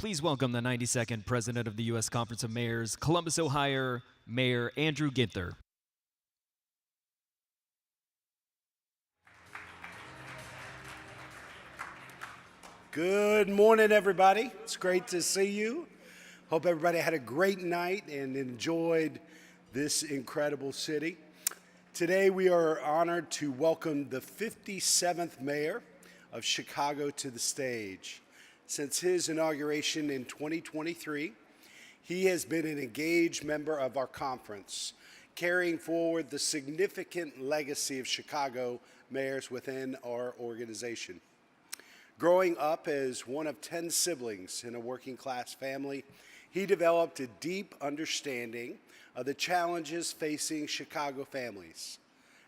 Please welcome the 92nd President of the U.S. Conference of Mayors, Columbus, Ohio, Mayor Andrew Ginther. Good morning, everybody. It's great to see you. Hope everybody had a great night and enjoyed this incredible city. Today, we are honored to welcome the 57th mayor of Chicago to the stage. Since his inauguration in 2023, he has been an engaged member of our conference, carrying forward the significant legacy of Chicago mayors within our organization. Growing up as one of 10 siblings in a working-class family, he developed a deep understanding of the challenges facing Chicago families.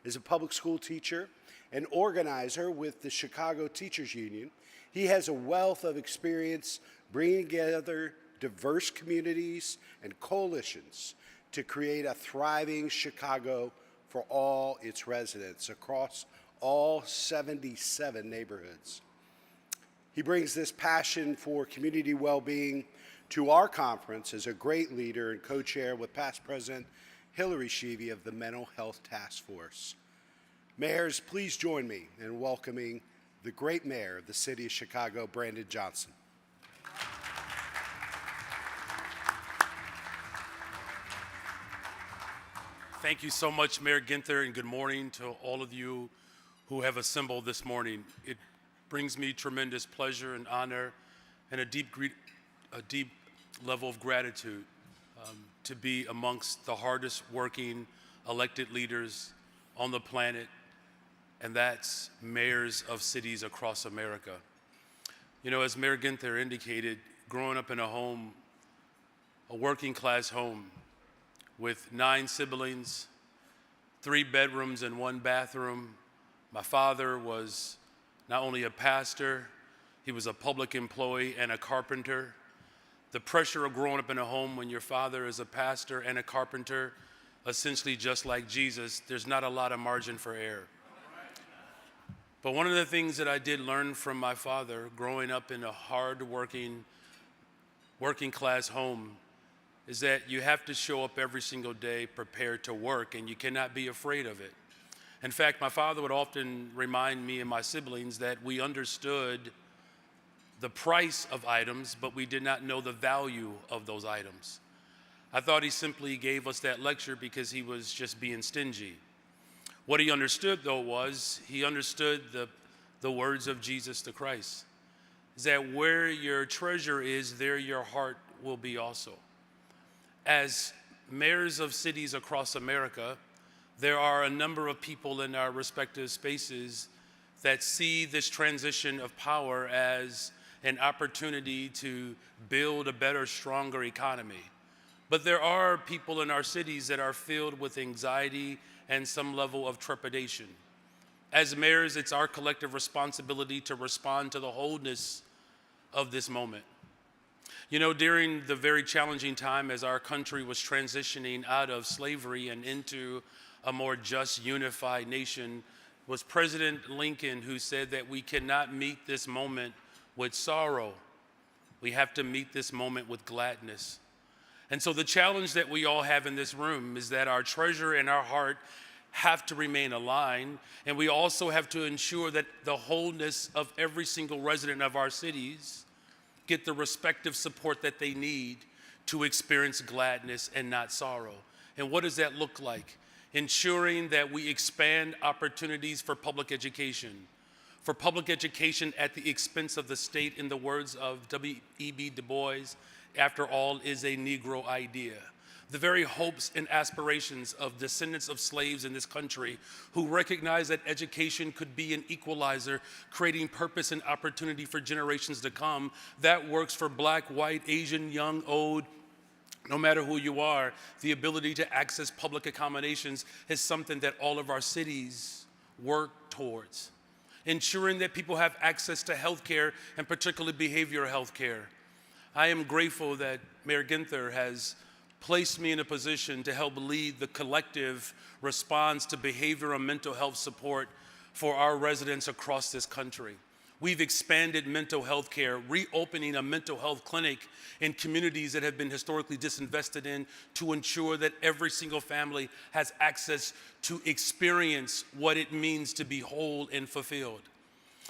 As a public school teacher and organizer with the Chicago Teachers Union, he has a wealth of experience bringing together diverse communities and coalitions to create a thriving Chicago for all its residents across all 77 neighborhoods. He brings this passion for community well-being to our conference as a great leader and co-chair with past President Hillary Sheevey of the Mental Health Task Force. Mayors, please join me in welcoming the great mayor of the city of Chicago, Brandon Johnson. Thank you so much, Mayor Ginther, and good morning to all of you who have assembled this morning. It brings me tremendous pleasure and honor and a deep level of gratitude to be amongst the hardest working elected leaders on the planet, and that's mayors of cities across America. You know, as Mayor Ginther indicated, growing up in a working class home with 9 siblings, 3 bedrooms and 1 bathroom. My father was not only a pastor, he was a public employee and a carpenter. The pressure of growing up in a home when your father is a pastor and a carpenter, essentially just like Jesus, there's not a lot of margin for error. But one of the things that I did learn from my father growing up in a hard-working, working-class home is that you have to show up every single day prepared to work, and you cannot be afraid of it. In fact, my father would often remind me and my siblings that we understood the price of items, but we did not know the value of those items. I thought he simply gave us that lecture because he was just being stingy. What he understood, though, was he understood the words of Jesus the Christ, is that where your treasure is, there your heart will be also. As mayors of cities across America, there are a number of people in our respective spaces that see this transition of power as an opportunity to build a better, stronger economy. But there are people in our cities that are filled with anxiety and some level of trepidation. As mayors, it's our collective responsibility to respond to the wholeness of this moment. You know, during the very challenging time as our country was transitioning out of slavery and into a more just, unified nation, was President Lincoln who said that we cannot meet this moment with sorrow. We have to meet this moment with gladness. And so the challenge that we all have in this room is that our treasure and our heart have to remain aligned, and we also have to ensure that the wholeness of every single resident of our cities get the respective support that they need to experience gladness and not sorrow. And what does that look like? Ensuring that we expand opportunities for public education at the expense of the state, in the words of W.E.B. Du Bois, after all, is a Negro idea. The very hopes and aspirations of descendants of slaves in this country who recognize that education could be an equalizer, creating purpose and opportunity for generations to come. That works for Black, white, Asian, young, old, no matter who you are. The ability to access public accommodations is something that all of our cities work towards. Ensuring that people have access to health care, and particularly behavioral health care. I am grateful that Mayor Ginther has placed me in a position to help lead the collective response to behavioral and mental health support for our residents across this country. We've expanded mental health care, reopening a mental health clinic in communities that have been historically disinvested in to ensure that every single family has access to experience what it means to be whole and fulfilled.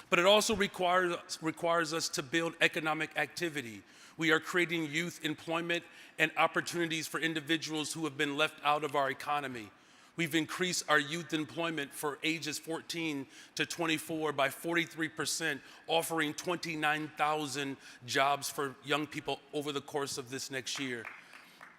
But it also requires us to build economic activity. We are creating youth employment and opportunities for individuals who have been left out of our economy. We've increased our youth employment for ages 14 to 24 by 43%, offering 29,000 jobs for young people over the course of this next year.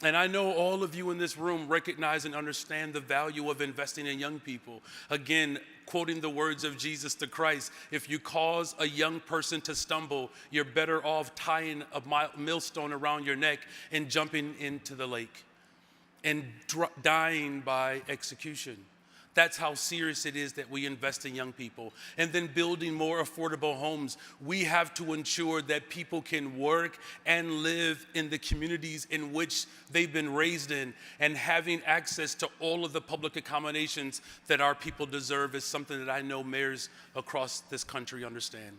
And I know all of you in this room recognize and understand the value of investing in young people. Again, quoting the words of Jesus the Christ, if you cause a young person to stumble, you're better off tying a millstone around your neck and jumping into the lake and dying by execution. That's how serious it is that we invest in young people. And then building more affordable homes. We have to ensure that people can work and live in the communities in which they've been raised in, and having access to all of the public accommodations that our people deserve is something that I know mayors across this country understand.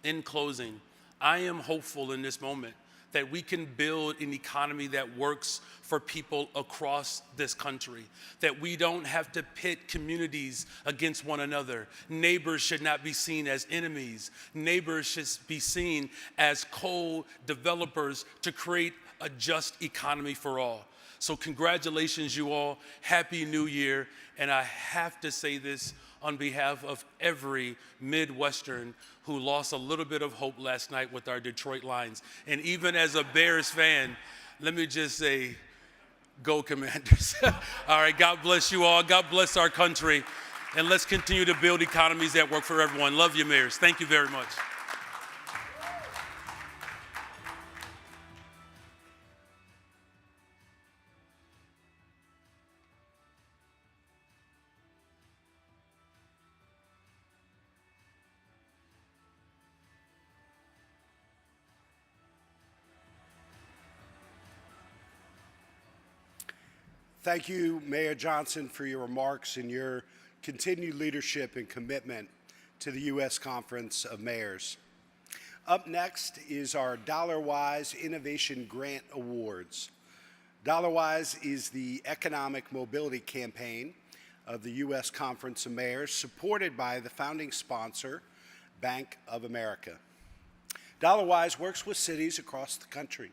In closing, I am hopeful in this moment that we can build an economy that works for people across this country, that we don't have to pit communities against one another. Neighbors should not be seen as enemies. Neighbors should be seen as co-developers to create a just economy for all. So congratulations, you all. Happy New Year. And I have to say this on behalf of every Midwestern who lost a little bit of hope last night with our Detroit Lions. And even as a Bears fan, let me just say, go Commanders. All right, God bless you all. God bless our country. And let's continue to build economies that work for everyone. Love you, mayors. Thank you very much. Thank you, Mayor Johnson, for your remarks and your continued leadership and commitment to the U.S. Conference of Mayors. Up next is our DollarWise Innovation Grant Awards. DollarWise is the economic mobility campaign of the U.S. Conference of Mayors, supported by the founding sponsor, Bank of America. DollarWise works with cities across the country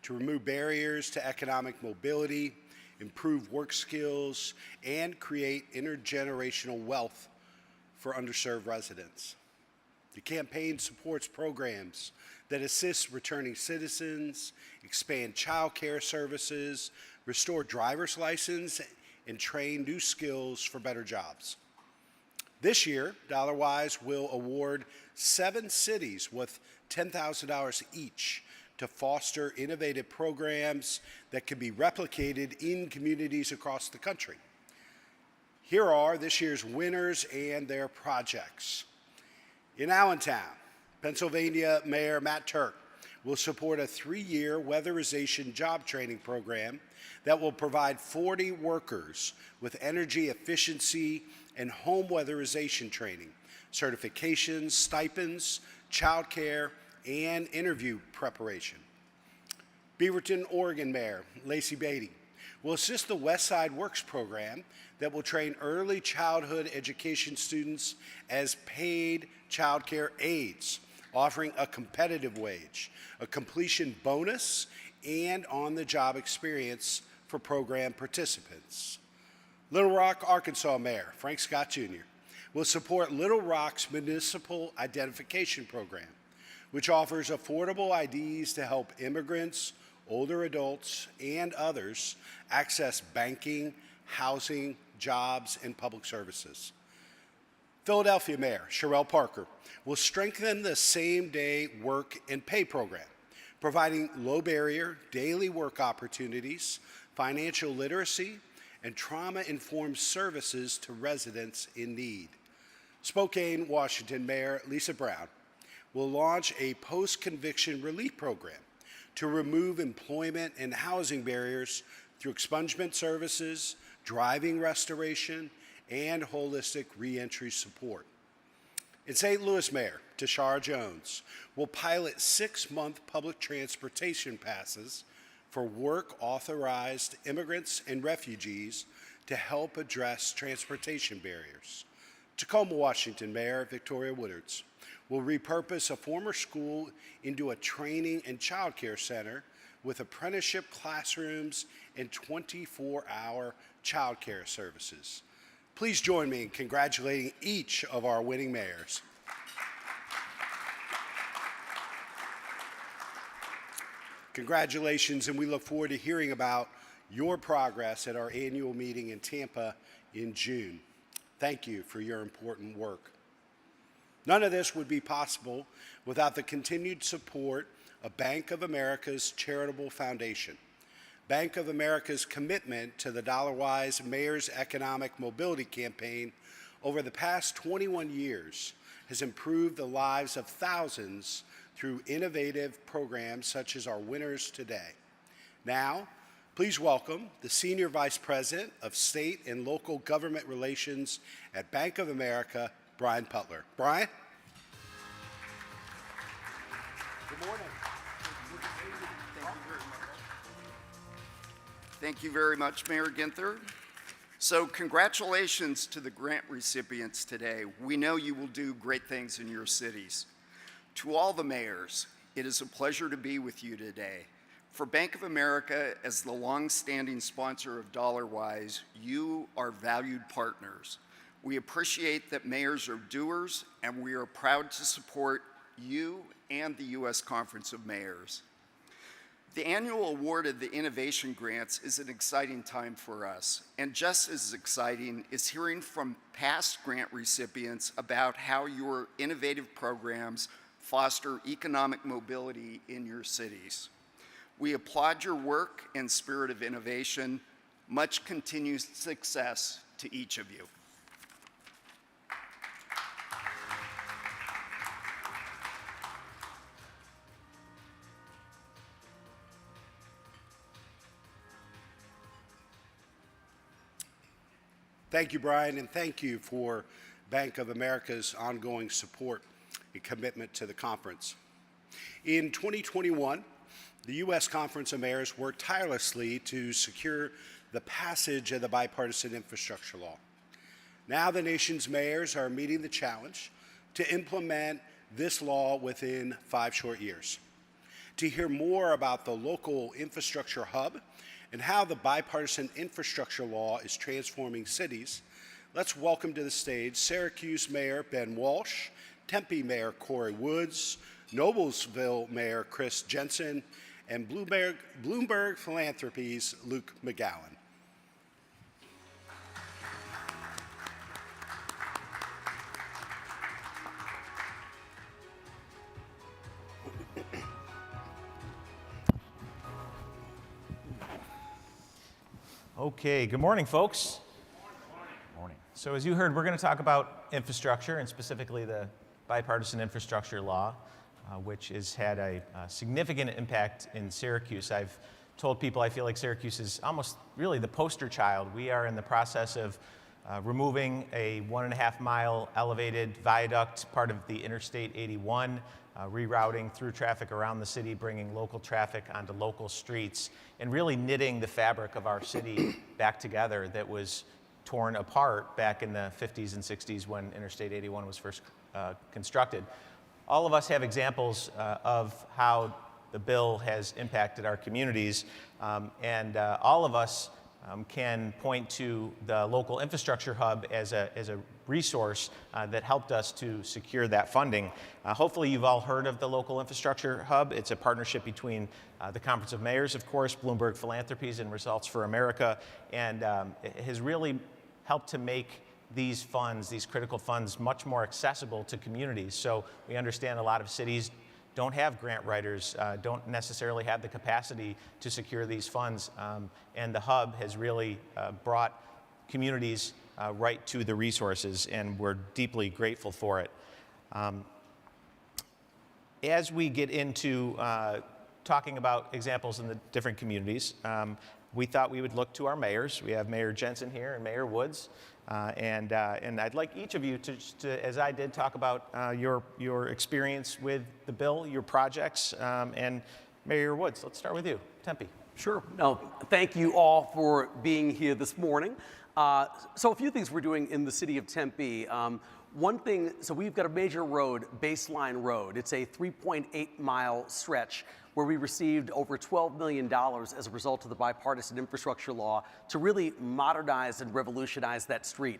to remove barriers to economic mobility, improve work skills, and create intergenerational wealth for underserved residents. The campaign supports programs that assist returning citizens, expand child care services, restore driver's license, and train new skills for better jobs. This year, DollarWise will award 7 cities with $10,000 each to foster innovative programs that can be replicated in communities across the country. Here are this year's winners and their projects. In Allentown, Pennsylvania, Mayor Matt Turk will support a 3-year weatherization job training program that will provide 40 workers with energy efficiency and home weatherization training, certifications, stipends, childcare, and interview preparation. Beaverton, Oregon Mayor Lacey Beatty will assist the West Side Works program that will train early childhood education students as paid child care aides, offering a competitive wage, a completion bonus, and on-the-job experience for program participants. Little Rock, Arkansas Mayor Frank Scott Jr. will support Little Rock's Municipal Identification Program, which offers affordable IDs to help immigrants, older adults, and others access banking, housing, jobs, and public services. Philadelphia Mayor Sherelle Parker will strengthen the same-day work and pay program, providing low-barrier daily work opportunities, financial literacy, and trauma-informed services to residents in need. Spokane, Washington Mayor Lisa Brown will launch a post-conviction relief program to remove employment and housing barriers through expungement services, driving restoration, and holistic reentry support. In St. Louis Mayor Tashara Jones, will pilot 6-month public transportation passes for work-authorized immigrants and refugees to help address transportation barriers. Tacoma, Washington Mayor Victoria Woodards will repurpose a former school into a training and childcare center with apprenticeship classrooms and 24-hour childcare services. Please join me in congratulating each of our winning mayors. Congratulations, and we look forward to hearing about your progress at our annual meeting in Tampa in June. Thank you for your important work. None of this would be possible without the continued support of Bank of America's Charitable Foundation. Bank of America's commitment to the DollarWise Mayor's Economic Mobility Campaign over the past 21 years has improved the lives of thousands through innovative programs such as our winners today. Now, please welcome the Senior Vice President of State and Local Government Relations at Bank of America, Brian Putler. Brian? Good morning. Thank you very much, Mayor Ginther. So congratulations to the grant recipients today. We know you will do great things in your cities. To all the mayors, it is a pleasure to be with you today. For Bank of America, as the long-standing sponsor of DollarWise, you are valued partners. We appreciate that mayors are doers, and we are proud to support you and the U.S. Conference of Mayors. The annual award of the Innovation Grants is an exciting time for us, and just as exciting is hearing from past grant recipients about how your innovative programs foster economic mobility in your cities. We applaud your work and spirit of innovation. Much continued success to each of you. Thank you, Brian, and thank you for Bank of America's ongoing support and commitment to the conference. In 2021, the U.S. Conference of Mayors worked tirelessly to secure the passage of the bipartisan infrastructure law. Now the nation's mayors are meeting the challenge to implement this law within 5 short years. To hear more about the local infrastructure hub and how the bipartisan infrastructure law is transforming cities, let's welcome to the stage Syracuse Mayor Ben Walsh, Tempe Mayor Corey Woods, Noblesville Mayor Chris Jensen, and Bloomberg Philanthropies' Luke McGowan. Okay, good morning, folks. Good morning. So as you heard, we're going to talk about infrastructure, and specifically the bipartisan infrastructure law, which has had a significant impact in Syracuse. I've told people I feel like Syracuse is almost really the poster child. We are in the process of removing a 1.5-mile elevated viaduct, part of the Interstate 81, rerouting through traffic around the city, bringing local traffic onto local streets, and really knitting the fabric of our city back together that was torn apart back in the 50s and 60s when Interstate 81 was first constructed. All of us have examples of how the bill has impacted our communities, and all of us can point to the local infrastructure hub as a resource that helped us to secure that funding. Hopefully you've all heard of the local infrastructure hub. It's a partnership between the Conference of Mayors, of course, Bloomberg Philanthropies, and Results for America, and it has really helped to make these funds, these critical funds, much more accessible to communities. So we understand a lot of cities don't have grant writers, don't necessarily have the capacity to secure these funds, and the hub has really brought communities right to the resources, and we're deeply grateful for it. As we get into talking about examples in the different communities, we thought we would look to our mayors. We have Mayor Jensen here and Mayor Woods. And I'd like each of you to, as I did, talk about your experience with the bill, your projects, and Mayor Woods, let's start with you. Tempe. Sure. No, thank you all for being here this morning. So a few things we're doing in the city of Tempe. One thing, so we've got a major road, Baseline Road. It's a 3.8-mile stretch where we received over $12 million as a result of the bipartisan infrastructure law to really modernize and revolutionize that street.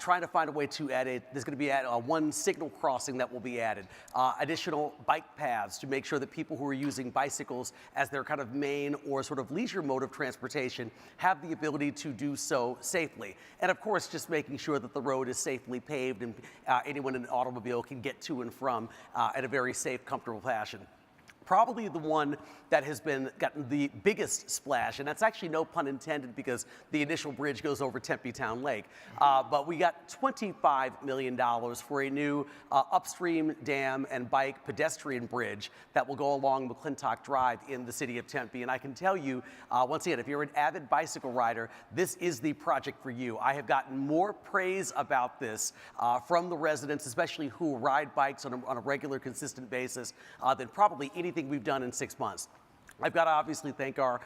Trying to find a way to add there's going to be one signal crossing that will be added, additional bike paths to make sure that people who are using bicycles as their kind of main or sort of leisure mode of transportation have the ability to do so safely. And of course, just making sure that the road is safely paved and anyone in an automobile can get to and from in a very safe, comfortable fashion. Probably the one that has gotten the biggest splash, and that's actually no pun intended because the initial bridge goes over Tempe Town Lake. But we got $25 million for a new upstream dam and bike pedestrian bridge that will go along McClintock Drive in the city of Tempe. And I can tell you, once again, if you're an avid bicycle rider, this is the project for you. I have gotten more praise about this from the residents, especially who ride bikes on a regular, consistent basis, than probably anything we've done in 6 months. I've got to obviously thank our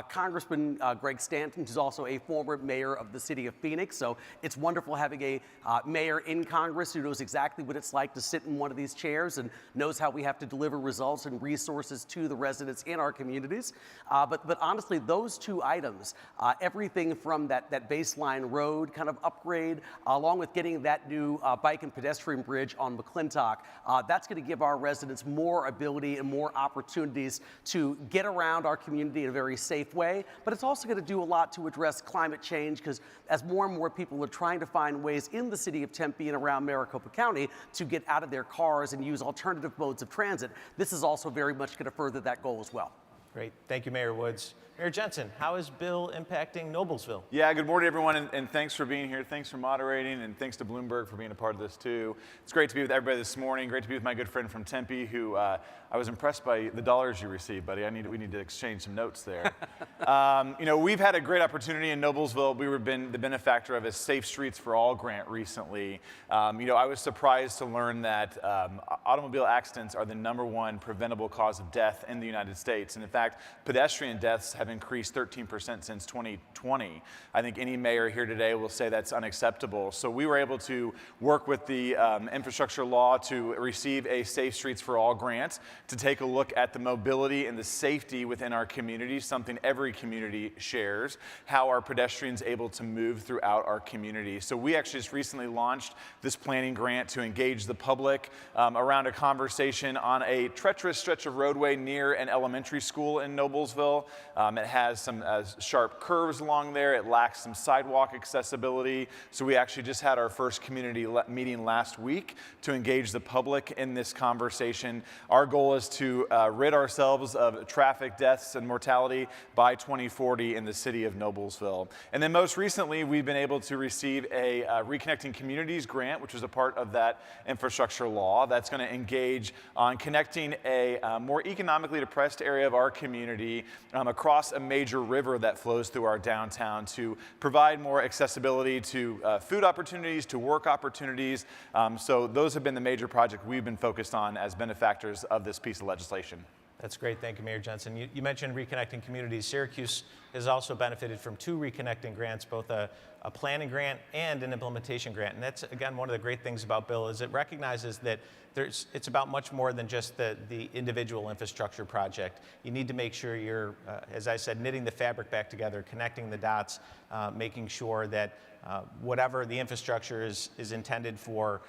Congressman Greg Stanton, who's also a former mayor of the city of Phoenix. So it's wonderful having a mayor in Congress who knows exactly what it's like to sit in one of these chairs and knows how we have to deliver results and resources to the residents in our communities. But honestly, those two items, everything from that Baseline Road kind of upgrade, along with getting that new bike and pedestrian bridge on McClintock, that's going to give our residents more ability and more opportunities to get around our community in a very safe way, but it's also going to do a lot to address climate change because as more and more people are trying to find ways in the city of Tempe and around Maricopa County to get out of their cars and use alternative modes of transit, this is also very much going to further that goal as well. Great. Thank you, Mayor Woods. Mayor Jensen, how is Bill impacting Noblesville? Yeah, good morning, everyone, and thanks for being here. Thanks for moderating, and thanks to Bloomberg for being a part of this, too. It's great to be with everybody this morning. Great to be with my good friend from Tempe, who I was impressed by the dollars you received, buddy. We need to exchange some notes there. We've had a great opportunity in Noblesville. We've been the benefactor of a Safe Streets for All grant recently. I was surprised to learn that automobile accidents are the #1 preventable cause of death in the United States. And in fact, pedestrian deaths have increased 13% since 2020. I think any mayor here today will say that's unacceptable. So we were able to work with the infrastructure law to receive a Safe Streets for All grant to take a look at the mobility and the safety within our community, something every community shares, how are pedestrians able to move throughout our community. So we actually just recently launched this planning grant to engage the public around a conversation on a treacherous stretch of roadway near an elementary school in Noblesville. It has some sharp curves along there. It lacks some sidewalk accessibility. So we actually just had our first community meeting last week to engage the public in this conversation. Our goal is to rid ourselves of traffic deaths and mortality by 2040 in the city of Noblesville. And then most recently, we've been able to receive a Reconnecting Communities grant, which is a part of that infrastructure law that's going to engage on connecting a more economically depressed area of our community across a major river that flows through our downtown to provide more accessibility to food opportunities, to work opportunities. So those have been the major projects we've been focused on as benefactors of this piece of legislation. That's great. Thank you, Mayor Jensen. You mentioned Reconnecting Communities. Syracuse has also benefited from 2 Reconnecting grants, both a planning grant and an implementation grant. And that's, again, one of the great things about Bill is it recognizes that it's about much more than just the individual infrastructure project. You need to make sure you're, as I said, knitting the fabric back together, connecting the dots, making sure that whatever the infrastructure is intended for,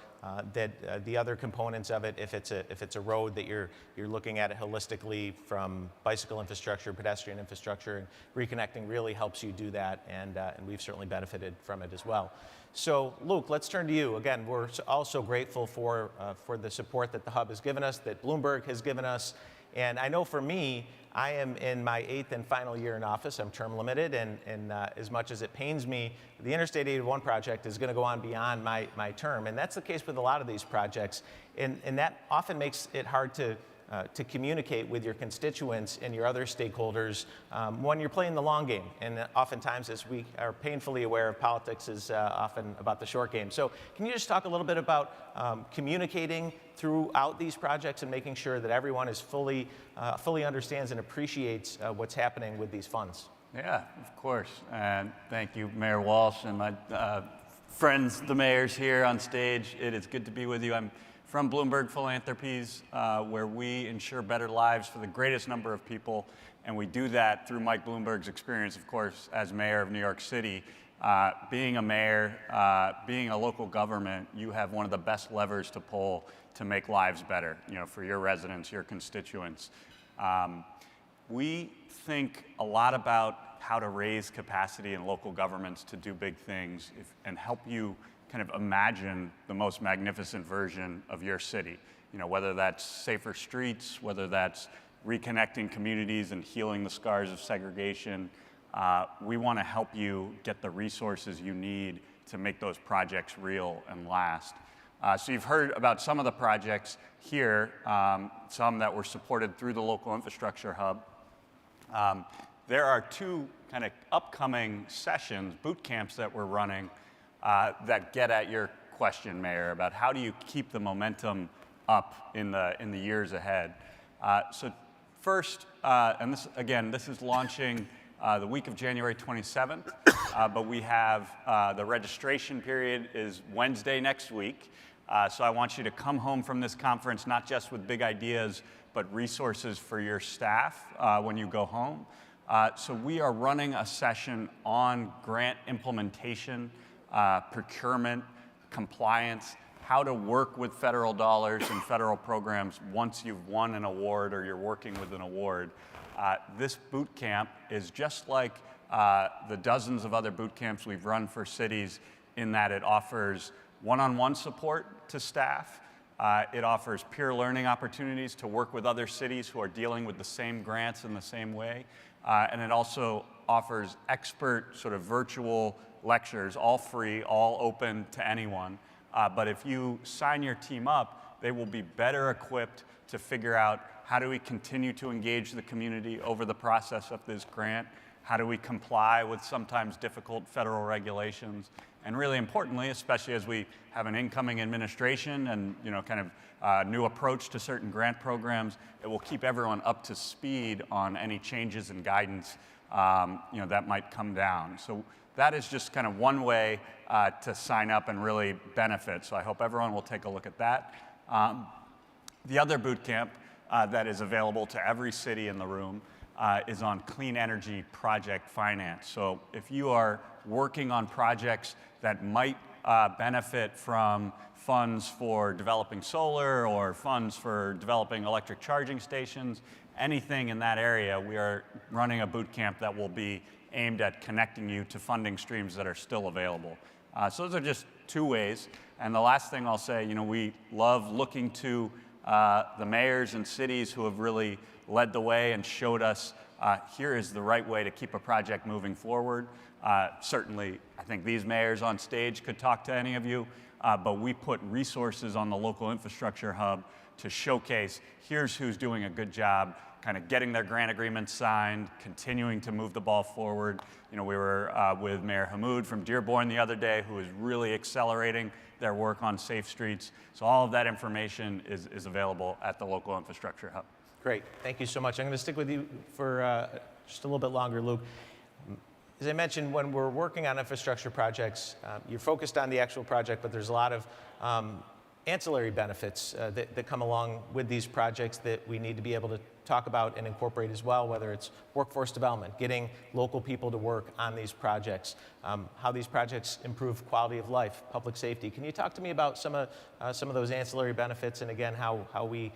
that the other components of it, if it's a road, that you're looking at it holistically from bicycle infrastructure, pedestrian infrastructure, and reconnecting really helps you do that, and we've certainly benefited from it as well. So, Luke, let's turn to you. Again, we're also grateful for the support that the Hub has given us, that Bloomberg has given us, and I know for me, I am in my 8th and final year in office. I'm term limited, and as much as it pains me, the Interstate 81 project is going to go on beyond my term, and that's the case with a lot of these projects, and that often makes it hard to to communicate with your constituents and your other stakeholders when you're playing the long game. And oftentimes, as we are painfully aware of, politics is often about the short game. So can you just talk a little bit about communicating throughout these projects and making sure that everyone is fully understands and appreciates what's happening with these funds? Yeah, of course. And thank you, Mayor Walsh, and my friends, the mayors here on stage. It is good to be with you. I'm from Bloomberg Philanthropies, where we ensure better lives for the greatest number of people. And we do that through Mike Bloomberg's experience, of course, as mayor of New York City. Being a mayor, being a local government, you have one of the best levers to pull to make lives better, for your residents, your constituents. We think a lot about how to raise capacity in local governments to do big things and help you kind of imagine the most magnificent version of your city. Whether that's safer streets, whether that's reconnecting communities and healing the scars of segregation. We want to help you get the resources you need to make those projects real and last. So you've heard about some of the projects here, some that were supported through the local infrastructure hub. There are two kind of upcoming sessions, boot camps that we're running that get at your question, Mayor, about how do you keep the momentum up in the years ahead. So first, and this is launching the week of January 27th, but we have the registration period is Wednesday next week. So I want you to come home from this conference not just with big ideas, but resources for your staff when you go home. So we are running a session on grant implementation, procurement, compliance, how to work with federal dollars and federal programs once you've won an award or you're working with an award. This boot camp is just like the dozens of other boot camps we've run for cities in that it offers one-on-one support to staff. It offers peer learning opportunities to work with other cities who are dealing with the same grants in the same way. And it also offers expert sort of virtual lectures, all free, all open to anyone. But if you sign your team up, they will be better equipped to figure out how do we continue to engage the community over the process of this grant? How do we comply with sometimes difficult federal regulations? And really importantly, especially as we have an incoming administration and kind of new approach to certain grant programs, it will keep everyone up to speed on any changes in guidance that might come down. So that is just kind of one way to sign up and really benefit. So I hope everyone will take a look at that. The other boot camp that is available to every city in the room is on clean energy project finance. So if you are working on projects that might benefit from funds for developing solar or funds for developing electric charging stations, anything in that area, we are running a boot camp that will be aimed at connecting you to funding streams that are still available. So those are just two ways. And the last thing I'll say, we love looking to the mayors and cities who have really led the way and showed us here is the right way to keep a project moving forward. Certainly, I think these mayors on stage could talk to any of you, but we put resources on the local infrastructure hub to showcase here's who's doing a good job, kind of getting their grant agreements signed, continuing to move the ball forward. We were with Mayor Hammoud from Dearborn the other day, who is really accelerating their work on safe streets. So all of that information is available at the local infrastructure hub. Great, thank you so much. I'm going to stick with you for just a little bit longer, Luke. As I mentioned, when we're working on infrastructure projects, you're focused on the actual project, but there's a lot of ancillary benefits that come along with these projects that we need to be able to talk about and incorporate as well, whether it's workforce development, getting local people to work on these projects, how these projects improve quality of life, public safety. Can you talk to me about some of those ancillary benefits, and again, how we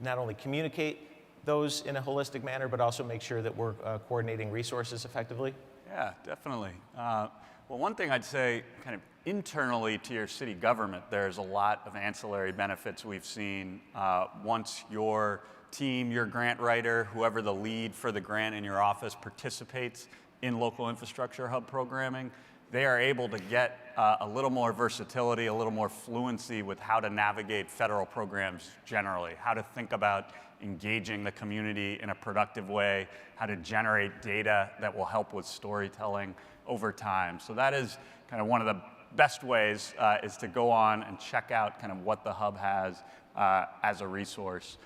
not only communicate those in a holistic manner, but also make sure that we're coordinating resources effectively? Yeah, definitely. Well, one thing I'd say kind of internally to your city government, there's a lot of ancillary benefits we've seen once your team, your grant writer, whoever the lead for the grant in your office participates in local infrastructure hub programming. they are able to get a little more versatility, a little more fluency with how to navigate federal programs generally, how to think about engaging the community in a productive way, how to generate data that will help with storytelling over time. So that is kind of one of the best ways is to go on and check out kind of what the hub has as a resource.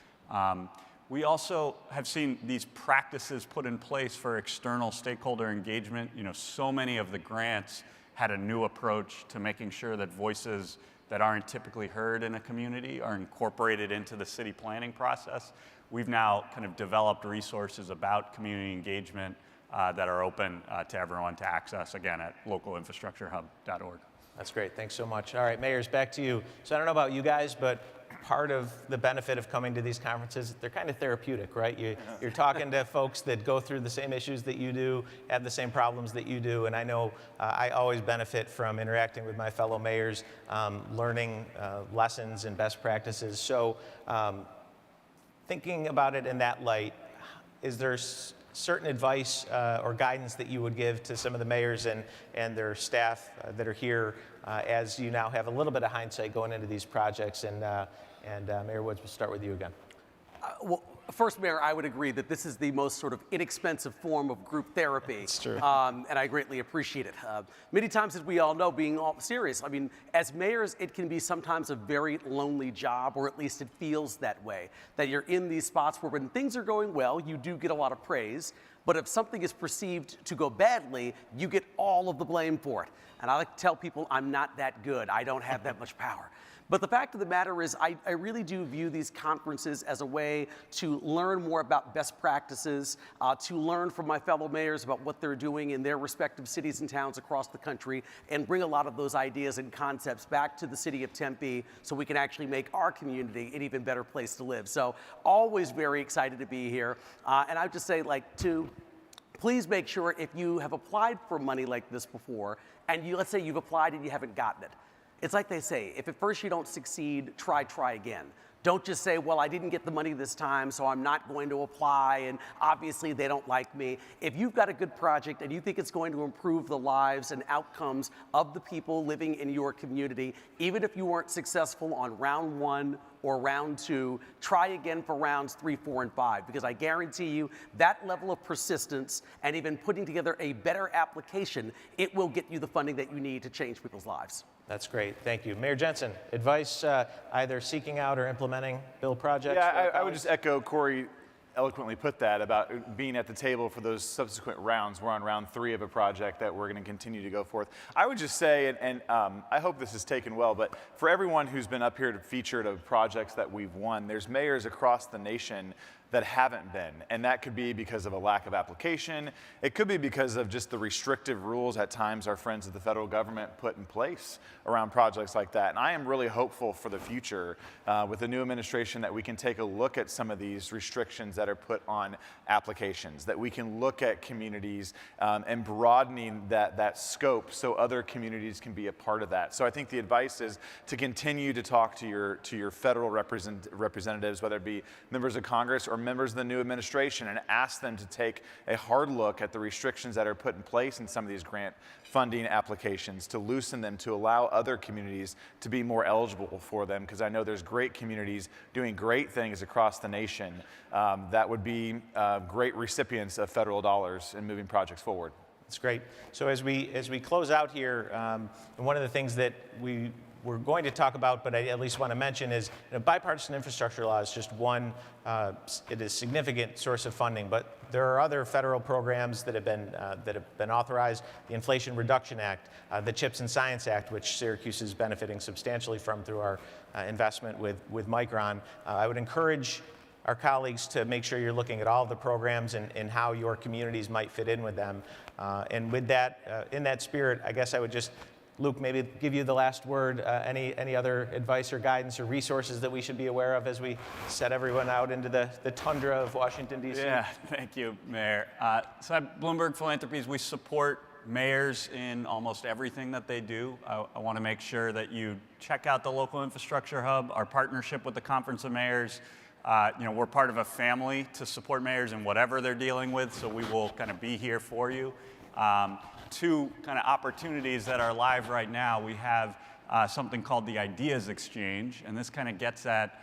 We also have seen these practices put in place for external stakeholder engagement. You know, so many of the grants had a new approach to making sure that voices that aren't typically heard in a community are incorporated into the city planning process. We've now kind of developed resources about community engagement that are open to everyone to access, again, at localinfrastructurehub.org. That's great. Thanks so much. All right, mayors, back to you. So I don't know about you guys, but part of the benefit of coming to these conferences, they're kind of therapeutic, right? You're talking to folks that go through the same issues that you do, have the same problems that you do, and I know I always benefit from interacting with my fellow mayors, learning lessons and best practices. So thinking about it in that light, is there certain advice or guidance that you would give to some of the mayors and their staff that are here as you now have a little bit of hindsight going into these projects? And Mayor Woods, we'll start with you again. Well, first, Mayor, I would agree that this is the most sort of inexpensive form of group therapy. It's true. And I greatly appreciate it. Many times, as we all know, being all serious, I mean, as mayors, it can be sometimes a very lonely job, or at least it feels that way, that you're in these spots where when things are going well, you do get a lot of praise, but if something is perceived to go badly, you get all of the blame for it. And I like to tell people, I'm not that good. I don't have that much power. But the fact of the matter is, I really do view these conferences as a way to learn more about best practices, to learn from my fellow mayors about what they're doing in their respective cities and towns across the country, and bring a lot of those ideas and concepts back to the city of Tempe so we can actually make our community an even better place to live. So always very excited to be here. And I would just say, please make sure if you have applied for money like this before, and let's say you've applied and you haven't gotten it. It's like they say, if at first you don't succeed, try again. Don't just say, well, I didn't get the money this time, so I'm not going to apply, and obviously they don't like me. If you've got a good project and you think it's going to improve the lives and outcomes of the people living in your community, even if you weren't successful on round 1 or round 2, try again for rounds 3, 4, and 5, because I guarantee you that level of persistence and even putting together a better application, it will get you the funding that you need to change people's lives. That's great. Thank you. Mayor Jensen, advice either seeking out or implementing bill projects? Yeah, I would just echo Corey eloquently put that about being at the table for those subsequent rounds. We're on round 3 of a project that we're going to continue to go forth. I would just say, and I hope this is taken well, but for everyone who's been up here to featured of projects that we've won, there's mayors across the nation that haven't been, and that could be because of a lack of application. It could be because of just the restrictive rules at times our friends at the federal government put in place around projects like that. And I am really hopeful for the future with the new administration that we can take a look at some of these restrictions that are put on applications, that we can look at communities and broadening that scope so other communities can be a part of that. So I think the advice is to continue to talk to your federal representatives, whether it be members of Congress or members of the new administration, and ask them to take a hard look at the restrictions that are put in place in some of these grant funding applications, to loosen them, to allow other communities to be more eligible for them, because I know there's great communities doing great things across the nation that would be great recipients of federal dollars in moving projects forward. That's great. So as we close out here, one of the things that we're going to talk about, but I at least want to mention, is bipartisan infrastructure law is just one. It is a significant source of funding, but there are other federal programs that have been authorized. The Inflation Reduction Act, the CHIPS and Science Act, which Syracuse is benefiting substantially from through our investment with Micron. I would encourage our colleagues to make sure you're looking at all of the programs and how your communities might fit in with them. And with that, in that spirit, I guess I would just, Luke, maybe give you the last word. Any other advice or guidance or resources that we should be aware of as we set everyone out into the tundra of Washington, D.C.? Yeah, thank you, Mayor. So at Bloomberg Philanthropies, we support mayors in almost everything that they do. I want to make sure that you check out the Local Infrastructure Hub, our partnership with the Conference of Mayors. We're part of a family to support mayors in whatever they're dealing with, so we will kind of be here for you. Two kind of opportunities that are live right now. We have something called the Ideas Exchange, and this kind of gets at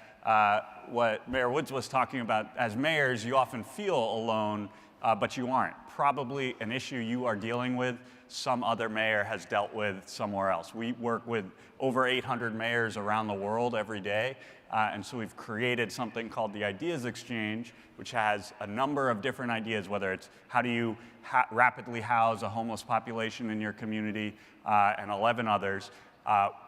what Mayor Woods was talking about. As mayors, you often feel alone, but you aren't. Probably an issue you are dealing with, some other mayor has dealt with somewhere else. We work with over 800 mayors around the world every day, and so we've created something called the Ideas Exchange, which has a number of different ideas, whether it's how do you rapidly house a homeless population in your community, and 11 others.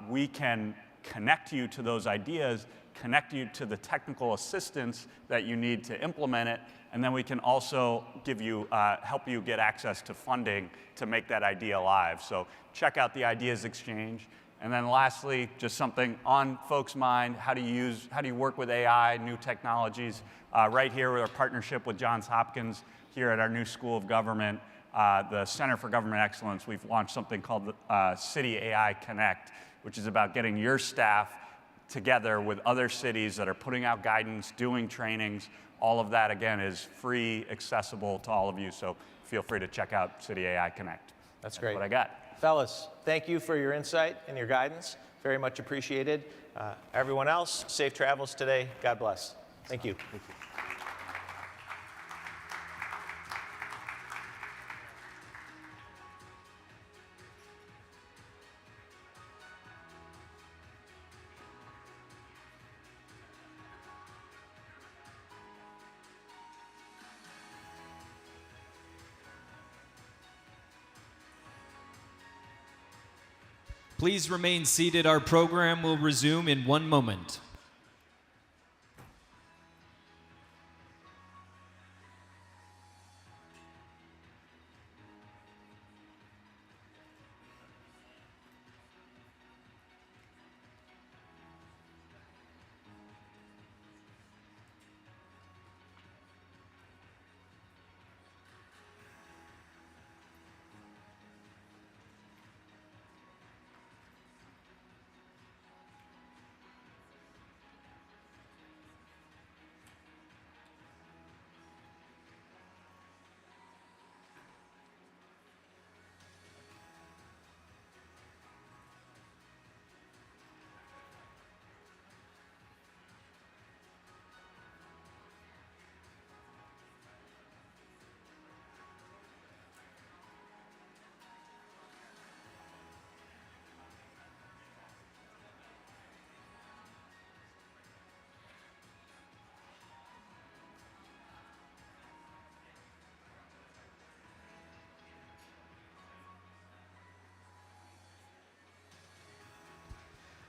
We can connect you to those ideas, connect you to the technical assistance that you need to implement it, and then we can also give you, help you get access to funding to make that idea live. So check out the Ideas Exchange. And then lastly, just something on folks' mind, how do you work with AI, new technologies? Right here with our partnership with Johns Hopkins here at our new School of Government, the Center for Government Excellence, we've launched something called City AI Connect, which is about getting your staff together with other cities that are putting out guidance, doing trainings. All of that, again, is free, accessible to all of you, so feel free to check out City AI Connect. That's great. What I got. Fellas, thank you for your insight and your guidance. Very much appreciated. Everyone else, safe travels today. God bless. Thank you. Thank you. Please remain seated. Our program will resume in 1 moment.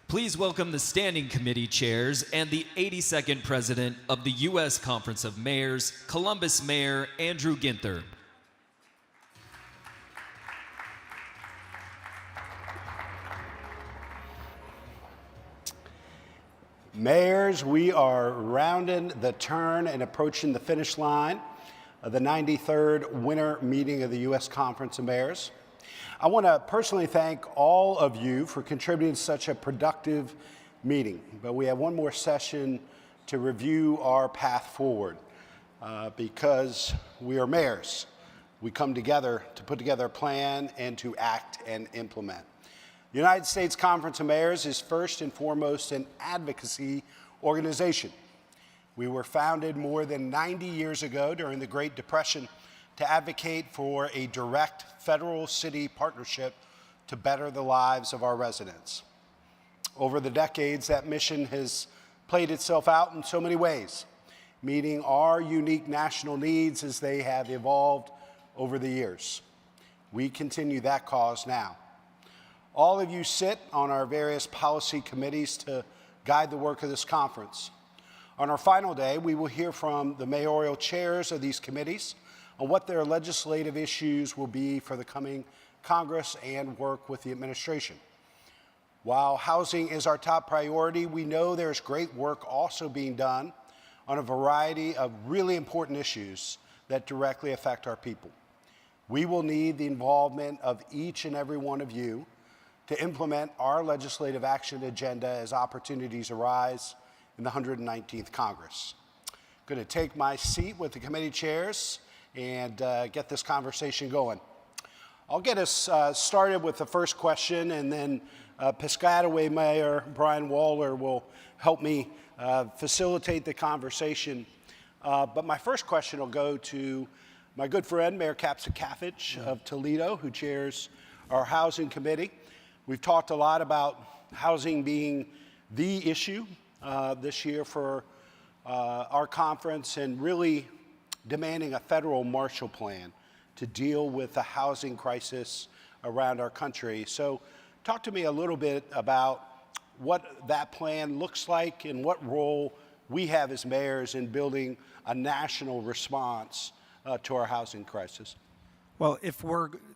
Please welcome the Standing Committee Chairs and the 82nd President of the U.S. Conference of Mayors, Columbus Mayor Andrew Ginther. Mayors, we are rounding the turn and approaching the finish line of the 93rd winter meeting of the U.S. Conference of Mayors. I want to personally thank all of you for contributing to such a productive meeting, but we have one more session to review our path forward because we are mayors. We come together to put together a plan and to act and implement. The United States Conference of Mayors is first and foremost an advocacy organization. We were founded more than 90 years ago during the Great Depression to advocate for a direct federal-city partnership to better the lives of our residents. Over the decades, that mission has played itself out in so many ways, meeting our unique national needs as they have evolved over the years. We continue that cause now. All of you sit on our various policy committees to guide the work of this conference. On our final day, we will hear from the mayoral chairs of these committees on what their legislative issues will be for the coming Congress and work with the administration. While housing is our top priority, we know there's great work also being done on a variety of really important issues that directly affect our people. We will need the involvement of each and every one of you to implement our legislative action agenda as opportunities arise in the 119th Congress. I'm going to take my seat with the committee chairs and get this conversation going. I'll get us started with the first question, and then Piscataway Mayor Brian Waller will help me facilitate the conversation. But my first question will go to my good friend, Mayor Kapsakafich of Toledo, who chairs our Housing Committee. We've talked a lot about housing being the issue this year for our conference, and really demanding a federal Marshall Plan to deal with the housing crisis around our country. So talk to me a little bit about what that plan looks like and what role we have as mayors in building a national response to our housing crisis. Well, it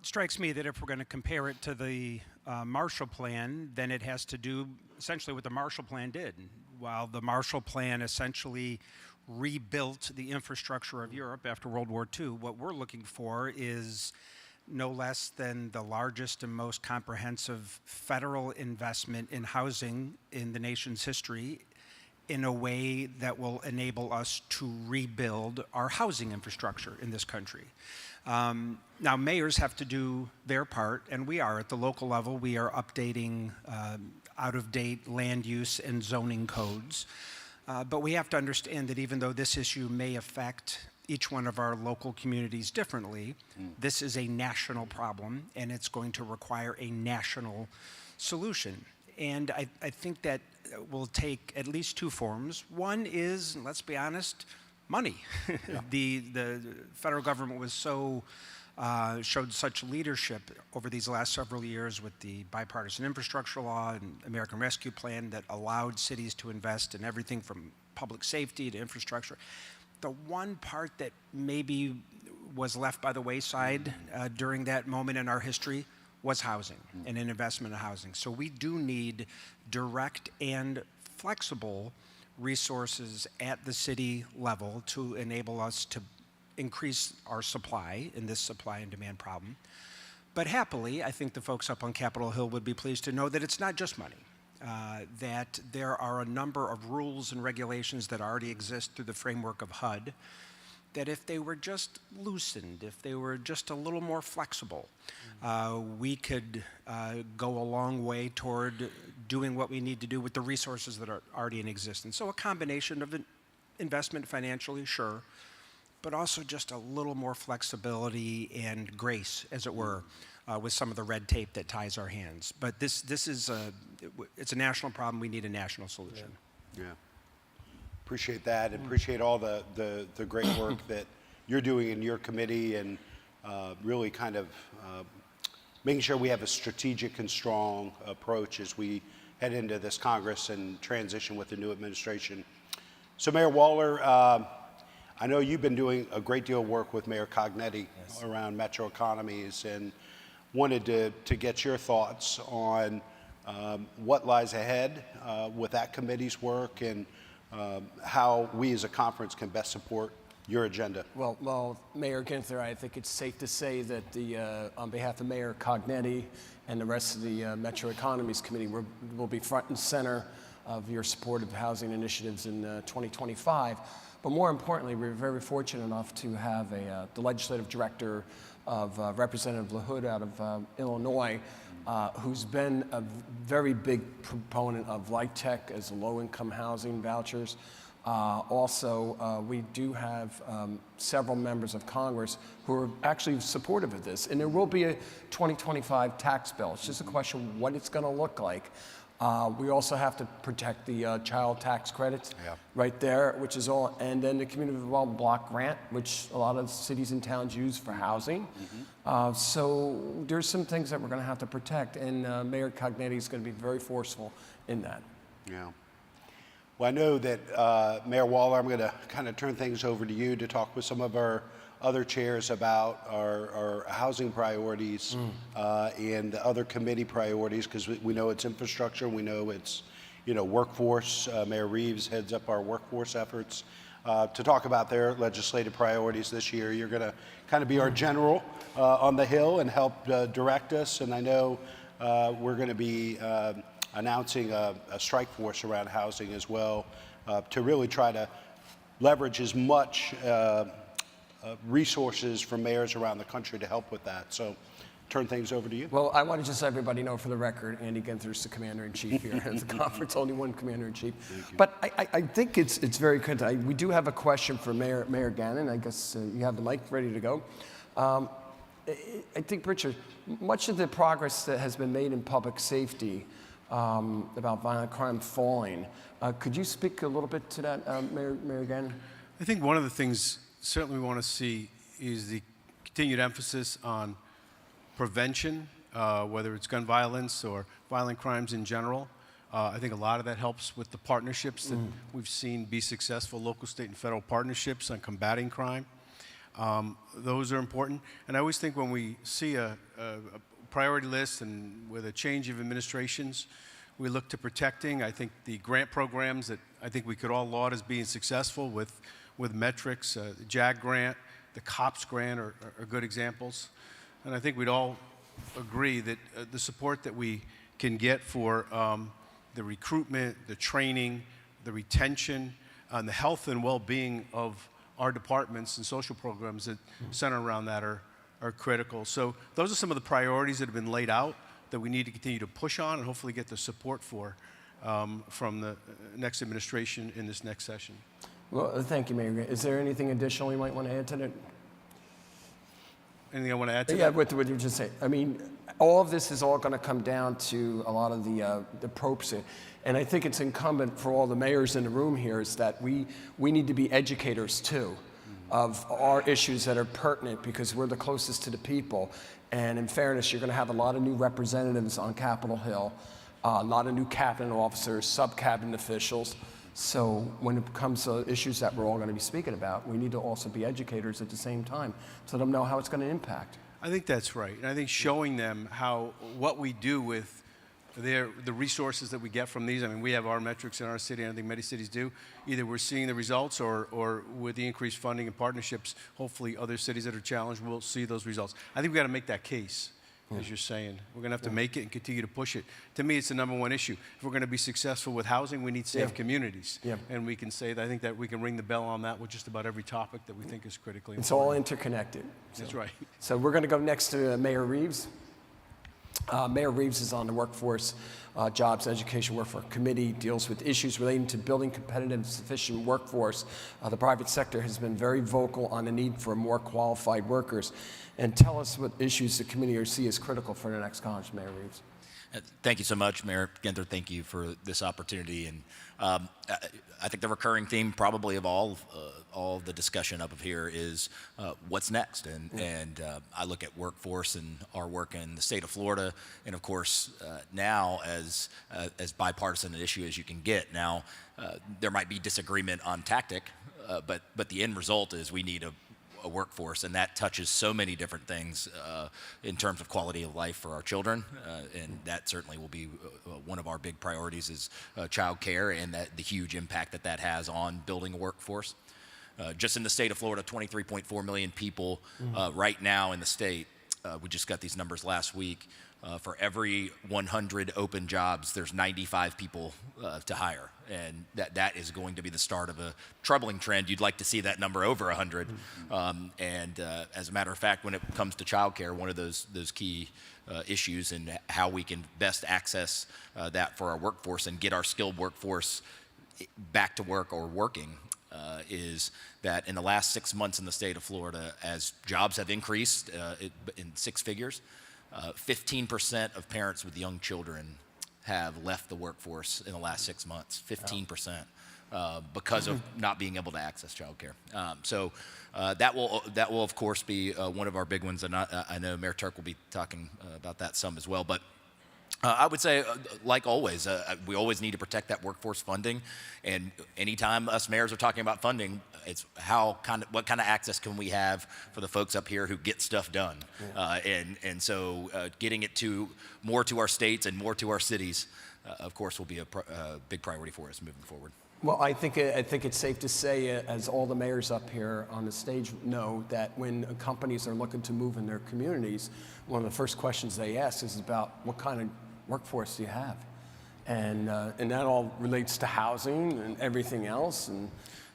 strikes me that if we're going to compare it to the Marshall Plan, then it has to do essentially what the Marshall Plan did. While the Marshall Plan essentially rebuilt the infrastructure of Europe after World War II, what we're looking for is no less than the largest and most comprehensive federal investment in housing in the nation's history, in a way that will enable us to rebuild our housing infrastructure in this country. Now, mayors have to do their part, and we are at the local level. We are updating out-of-date land use and zoning codes. But we have to understand that even though this issue may affect each one of our local communities differently, this is a national problem, and it's going to require a national solution. And I think that will take at least two forms. One is, let's be honest, money. Yeah. The federal government was showed such leadership over these last several years with the bipartisan infrastructure law and American Rescue Plan that allowed cities to invest in everything from public safety to infrastructure. The one part that maybe was left by the wayside during that moment in our history was housing and an investment in housing. So we do need direct and flexible resources at the city level to enable us to increase our supply in this supply and demand problem. But happily, I think the folks up on Capitol Hill would be pleased to know that it's not just money, that there are a number of rules and regulations that already exist through the framework of HUD, that if they were just loosened, if they were just a little more flexible, we could go a long way toward doing what we need to do with the resources that are already in existence. So a combination of investment financially, sure, but also just a little more flexibility and grace, as it were, with some of the red tape that ties our hands. But this is it's a national problem. We need a national solution. Yeah. Appreciate that, and appreciate all the great work that you're doing in your committee, and really kind of making sure we have a strategic and strong approach as we head into this Congress and transition with the new administration. So Mayor Waller, I know you've been doing a great deal of work with Mayor Cognetti around metro economies, and wanted to get your thoughts on what lies ahead with that committee's work, and how we as a conference can best support your agenda. Well, Mayor Ginther, I think it's safe to say that on behalf of Mayor Cognetti and the rest of the Metro Economies Committee, we'll be front and center of your supportive housing initiatives in 2025. But more importantly, we're very fortunate enough to have the legislative director of Representative LaHood out of Illinois, who's been a very big proponent of light tech as low-income housing vouchers. Also, we do have several members of Congress who are actually supportive of this. And there will be a 2025 tax bill. It's just a question of what it's going to look like. We also have to protect the child tax credits right there, which is all, and then the community development block grant, which a lot of cities and towns use for housing. So there's some things that we're going to have to protect, and Mayor Cognetti is going to be very forceful in that. Yeah. Well, I know that Mayor Waller, I'm going to kind of turn things over to you to talk with some of our other chairs about our housing priorities and the other committee priorities, because we know it's infrastructure, we know it's workforce. Mayor Reeves heads up our workforce efforts. To talk about their legislative priorities this year, you're going to kind of be our general on the Hill and help direct us. And I know we're going to be announcing a strike force around housing as well, to really try to leverage as much resources from mayors around the country to help with that. So turn things over to you. Well, I want to just let everybody know for the record, Andy Ginther's the commander-in-chief here at the conference, only one commander-in-chief. But I think it's very good. We do have a question for Mayor Gannon. I guess you have the mic ready to go. I think, Richard, much of the progress that has been made in public safety about violent crime falling, could you speak a little bit to that, Mayor Gannon? I think one of the things certainly we want to see is the continued emphasis on prevention, whether it's gun violence or violent crimes in general. I think a lot of that helps with the partnerships that we've seen be successful, local, state, and federal partnerships on combating crime. Those are important. And I always think when we see a priority list and with a change of administrations, we look to protecting. I think the grant programs that I think we could all laud as being successful with metrics, the JAG grant, the COPS grant are good examples. And I think we'd all agree that the support that we can get for the recruitment, the training, the retention, and the health and well-being of our departments and social programs that center around that are critical. So those are some of the priorities that have been laid out that we need to continue to push on and hopefully get the support for from the next administration in this next session. Well, thank you, Mayor. Is there anything additional you might want to add to that? Anything I want to add to that? Yeah, what you just say. I mean, all of this is all going to come down to a lot of the propes. And I think it's incumbent for all the mayors in the room here is that we need to be educators too of our issues that are pertinent because we're the closest to the people. And in fairness, you're going to have a lot of new representatives on Capitol Hill, a lot of new cabinet officers, sub-cabinet officials. So when it comes to issues that we're all going to be speaking about, we need to also be educators at the same time to let them know how it's going to impact. I think that's right. And I think showing them what we do with the resources that we get from these. I mean, we have our metrics in our city, and I think many cities do. Either we're seeing the results or with the increased funding and partnerships, hopefully other cities that are challenged will see those results. I think we've got to make that case. As you're saying, we're going to have to make it and continue to push it. To me, it's the number one issue. If we're going to be successful with housing, we need safe communities. And we can say that I think that we can ring the bell on that with just about every topic that we think is critically important. It's all interconnected. That's right. So we're going to go next to Mayor Reeves. Mayor Reeves is on the Workforce, Jobs, and Education Workforce Committee, deals with issues relating to building competitive and sufficient workforce. The private sector has been very vocal on the need for more qualified workers. And tell us what issues the committee see as critical for the next Congress, Mayor Reeves. Thank you so much, Mayor Ginther. Thank you for this opportunity. And I think the recurring theme probably of all the discussion up here is what's next. And I look at workforce and our work in the state of Florida, and of course now as bipartisan an issue as you can get. Now there might be disagreement on tactic, but the end result is we need a workforce, and that touches so many different things in terms of quality of life for our children, and that certainly will be one of our big priorities is child care and the huge impact that has on building a workforce. Just in the state of Florida, 23.4 million people right now in the state. We just got these numbers last week. For every 100 open jobs, there's 95 people to hire. And that is going to be the start of a troubling trend. You'd like to see that number over 100. As a matter of fact, when it comes to childcare, one of those key issues and how we can best access that for our workforce and get our skilled workforce back to work or working is that in the last 6 months in the state of Florida, as jobs have increased in six figures, 15% of parents with young children have left the workforce in the last 6 months. 15%, because of not being able to access childcare. So that will of course be one of our big ones, and I know Mayor Turk will be talking about that some as well. But I would say, like always, we always need to protect that workforce funding. And anytime us mayors are talking about funding, it's what kind of access can we have for the folks up here who get stuff done. And so getting it more to our states and more to our cities, of course, will be a big priority for us moving forward. Well, I think it's safe to say, as all the mayors up here on the stage know, that when companies are looking to move in their communities, one of the first questions they ask is about what kind of workforce do you have? And that all relates to housing and everything else. And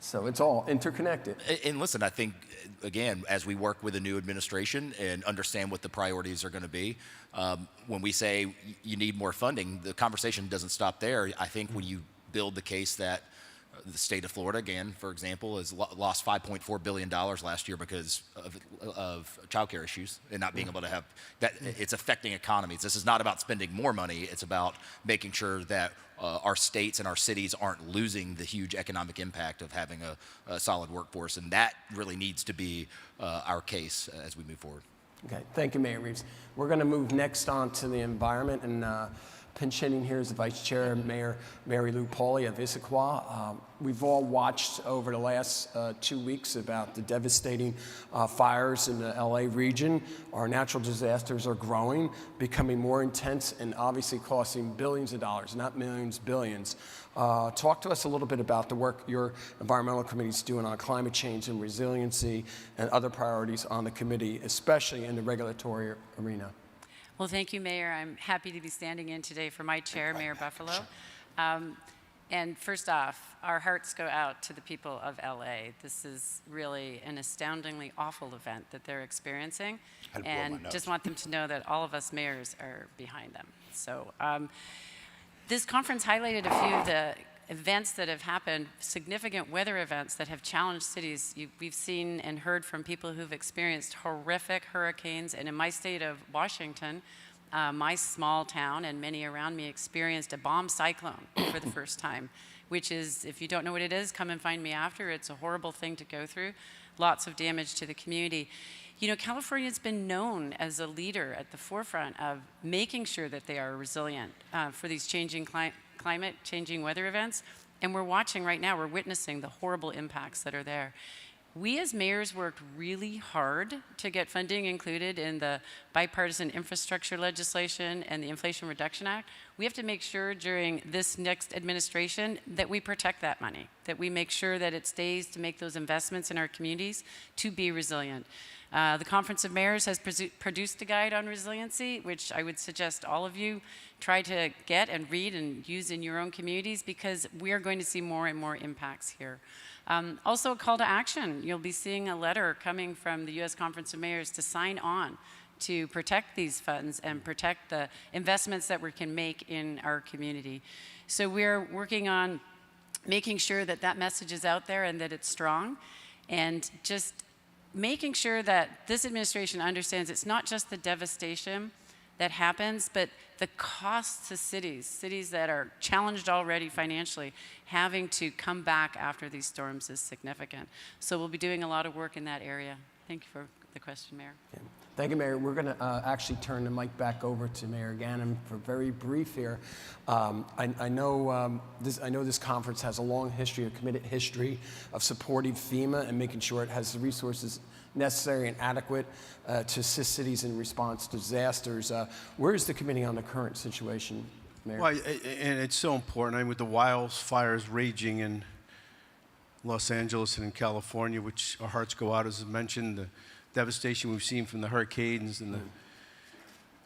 So it's all interconnected. And listen, I think, again, as we work with a new administration and understand what the priorities are going to be, when we say you need more funding, the conversation doesn't stop there. I think when you build the case that the state of Florida, again, for example, has lost $5.4 billion last year because of childcare issues and not being able to have that. It's affecting economies. This is not about spending more money. It's about making sure that our states and our cities aren't losing the huge economic impact of having a solid workforce. And that really needs to be our case as we move forward. Okay, thank you, Mayor Reeves. We're going to move next on to the environment, and pinch hitting here is the Vice Chair, Mayor Mary Lou Pauly of Issaquah. We've all watched over the last 2 weeks about the devastating fires in the LA region. Our natural disasters are growing, becoming more intense, and obviously costing billions of dollars, not millions, billions. Talk to us a little bit about the work your environmental committee is doing on climate change and resiliency and other priorities on the committee, especially in the regulatory arena. Well, thank you, Mayor. I'm happy to be standing in today for my chair, Mayor Buffalo. And first off, our hearts go out to the people of LA. This is really an astoundingly awful event that they're experiencing. And just want them to know that all of us mayors are behind them. So this conference highlighted a few of the events that have happened, significant weather events that have challenged cities. We've seen and heard from people who've experienced horrific hurricanes, and in my state of Washington, my small town and many around me experienced a bomb cyclone for the first time, which is, if you don't know what it is, come and find me after. It's a horrible thing to go through. Lots of damage to the community. You know, California's been known as a leader at the forefront of making sure that they are resilient for these changing climate, changing weather events. And we're watching right now, we're witnessing the horrible impacts that are there. We as mayors worked really hard to get funding included in the bipartisan infrastructure legislation and the Inflation Reduction Act. We have to make sure during this next administration that we protect that money, that we make sure that it stays to make those investments in our communities to be resilient. The Conference of Mayors has produced a guide on resiliency, which I would suggest all of you try to get and read and use in your own communities, because we are going to see more and more impacts here. Also a call to action. You'll be seeing a letter coming from the U.S. Conference of Mayors to sign on to protect these funds and protect the investments that we can make in our community. So we're working on making sure that that message is out there and that it's strong, and just making sure that this administration understands it's not just the devastation that happens, but the costs to cities that are challenged already financially, having to come back after these storms is significant. So we'll be doing a lot of work in that area. Thank you for the question, Mayor. Okay. Thank you, Mayor. We're going to actually turn the mic back over to Mayor Ganem for very brief here. I know this conference has a long history, a committed history of supporting FEMA and making sure it has the resources necessary and adequate to assist cities in response to disasters. Where is the committee on the current situation, Mayor? Well, and it's so important. I mean, with the wildfires raging in Los Angeles and in California, which our hearts go out, as I mentioned, the devastation we've seen from the hurricanes in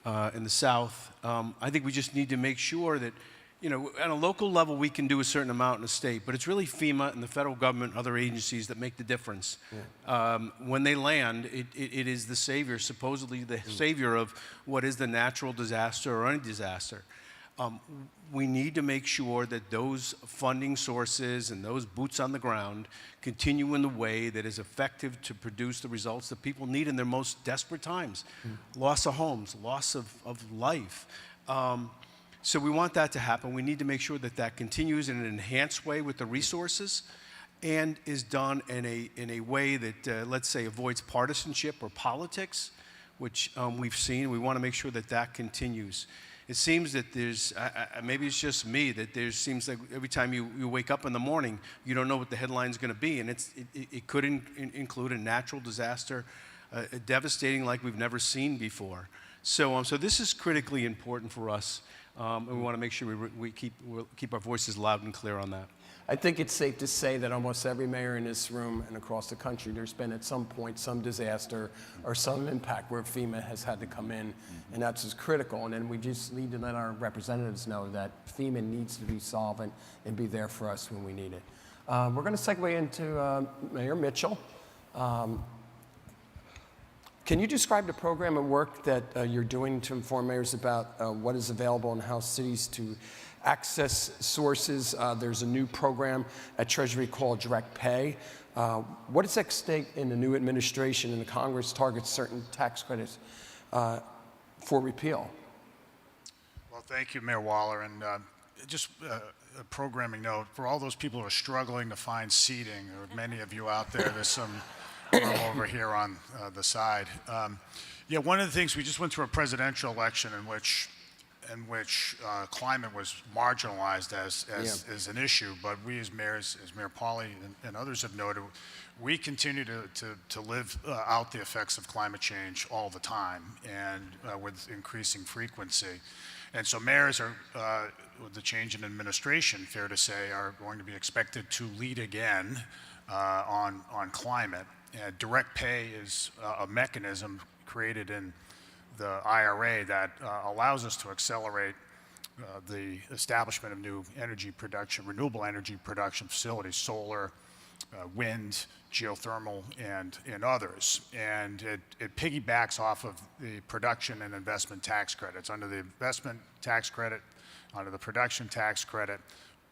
the South. I think we just need to make sure that, you know, at a local level, we can do a certain amount in the state, but it's really FEMA and the federal government and other agencies that make the difference. Yeah. When they land, it is the savior, supposedly the savior of what is the natural disaster or any disaster. We need to make sure that those funding sources and those boots on the ground continue in the way that is effective to produce the results that people need in their most desperate times. Loss of homes, loss of life. So we want that to happen. We need to make sure that that continues in an enhanced way with the resources and is done in a way that, let's say, avoids partisanship or politics, which we've seen. We want to make sure that that continues. It seems that there's, maybe it's just me, that there seems like every time you wake up in the morning, you don't know what the headline's going to be. And it could include a natural disaster, devastating like we've never seen before. So this is critically important for us. And we want to make sure we keep our voices loud and clear on that. I think it's safe to say that almost every mayor in this room and across the country, there's been at some point some disaster or some impact where FEMA has had to come in, and that's just critical. And then we just need to let our representatives know that FEMA needs to be solvent and be there for us when we need it. We're going to segue into Mayor Mitchell. Can you describe the program of work that you're doing to inform mayors about what is available and how cities to access sources? There's a new program at Treasury called Direct Pay. What is at stake in the new administration and the Congress targets certain tax credits for repeal? Well, thank you, Mayor Waller. And just a programming note, for all those people who are struggling to find seating, there are many of you out there, there's some over here on the side. Yeah, one of the things, we just went through a presidential election in which climate was marginalized as an issue, but we as mayors, as Mayor Pauley and others have noted, we continue to live out the effects of climate change all the time and with increasing frequency. And so mayors are, with the change in administration, fair to say, are going to be expected to lead again on climate. Direct pay is a mechanism created in the IRA that allows us to accelerate the establishment of new energy production, renewable energy production facilities, solar, wind, geothermal, and others. And it piggybacks off of the production and investment tax credits. Under the investment tax credit, under the production tax credit,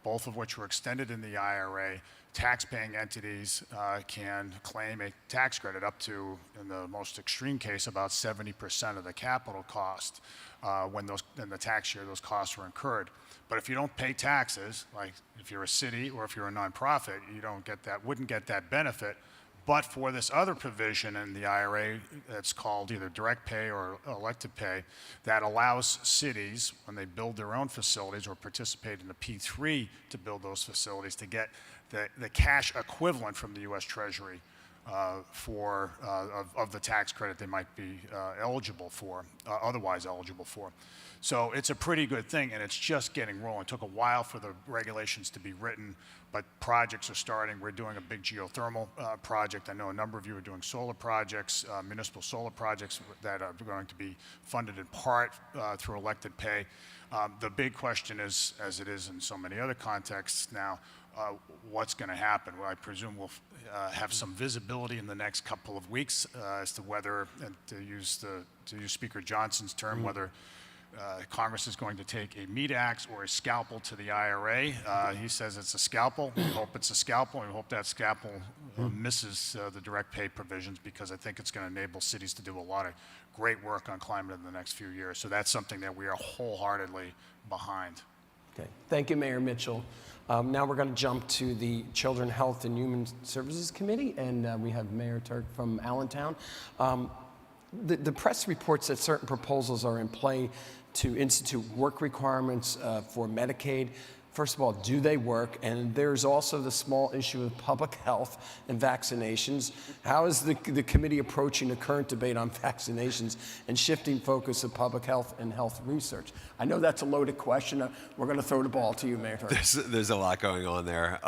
both of which were extended in the IRA, tax-paying entities can claim a tax credit up to, in the most extreme case, about 70% of the capital cost when in the tax year those costs were incurred. But if you don't pay taxes, like if you're a city or if you're a nonprofit, you wouldn't get that benefit. But for this other provision in the IRA that's called either direct pay or elected pay, that allows cities, when they build their own facilities or participate in the P3 to build those facilities, to get the cash equivalent from the U.S. Treasury of the tax credit they might be otherwise eligible for. So it's a pretty good thing, and it's just getting rolling. It took a while for the regulations to be written, but projects are starting. We're doing a big geothermal project. I know a number of you are doing solar projects, municipal solar projects that are going to be funded in part through elected pay. The big question is, as it is in so many other contexts now, what's going to happen? Well, I presume we'll have some visibility in the next couple of weeks as to whether, and to use Speaker Johnson's term, whether Congress is going to take a meat axe or a scalpel to the IRA. He says it's a scalpel. We hope it's a scalpel, and we hope that scalpel misses the direct pay provisions, because I think it's going to enable cities to do a lot of great work on climate in the next few years. So that's something that we are wholeheartedly behind. Okay. Thank you, Mayor Mitchell. Now we're going to jump to the Children Health and Human Services Committee, and we have Mayor Turk from Allentown. The press reports that certain proposals are in play to institute work requirements for Medicaid. First of all, do they work? And there's also the small issue of public health and vaccinations. How is the committee approaching the current debate on vaccinations and shifting focus of public health and health research? I know that's a loaded question. We're going to throw the ball to you, Mayor. There's a lot going on there.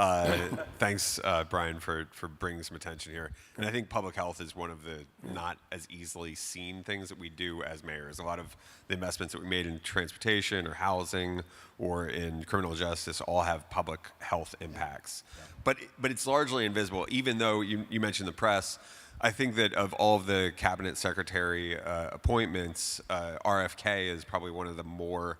Thanks, Brian, for bringing some attention here. And I think public health is one of the not as easily seen things that we do as mayors. A lot of the investments that we made in transportation or housing or in criminal justice all have public health impacts. But it's largely invisible, even though you mentioned the press. I think that of all of the cabinet secretary appointments, RFK is probably one of the more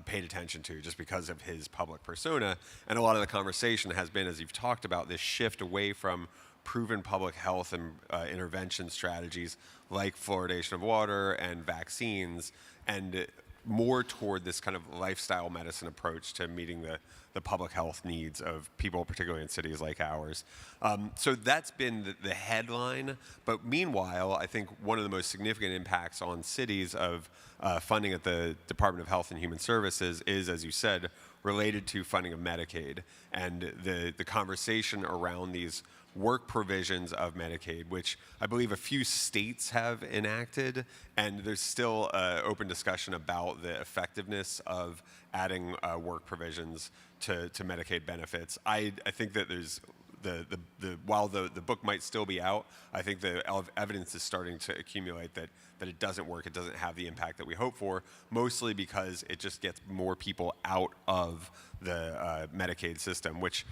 paid attention to, just because of his public persona. And a lot of the conversation has been, as you've talked about, this shift away from proven public health and intervention strategies like fluoridation of water and vaccines, and more toward this kind of lifestyle medicine approach to meeting the public health needs of people, particularly in cities like ours. So that's been the headline. But meanwhile, I think one of the most significant impacts on cities of funding at the Department of Health and Human Services is, as you said, related to funding of Medicaid and the conversation around these work provisions of Medicaid, which I believe a few states have enacted, and there's still open discussion about the effectiveness of adding work provisions to Medicaid benefits. I think that there's while the book might still be out, I think the evidence is starting to accumulate that it doesn't work, it doesn't have the impact that we hope for, mostly because it just gets more people out of the Medicaid system, which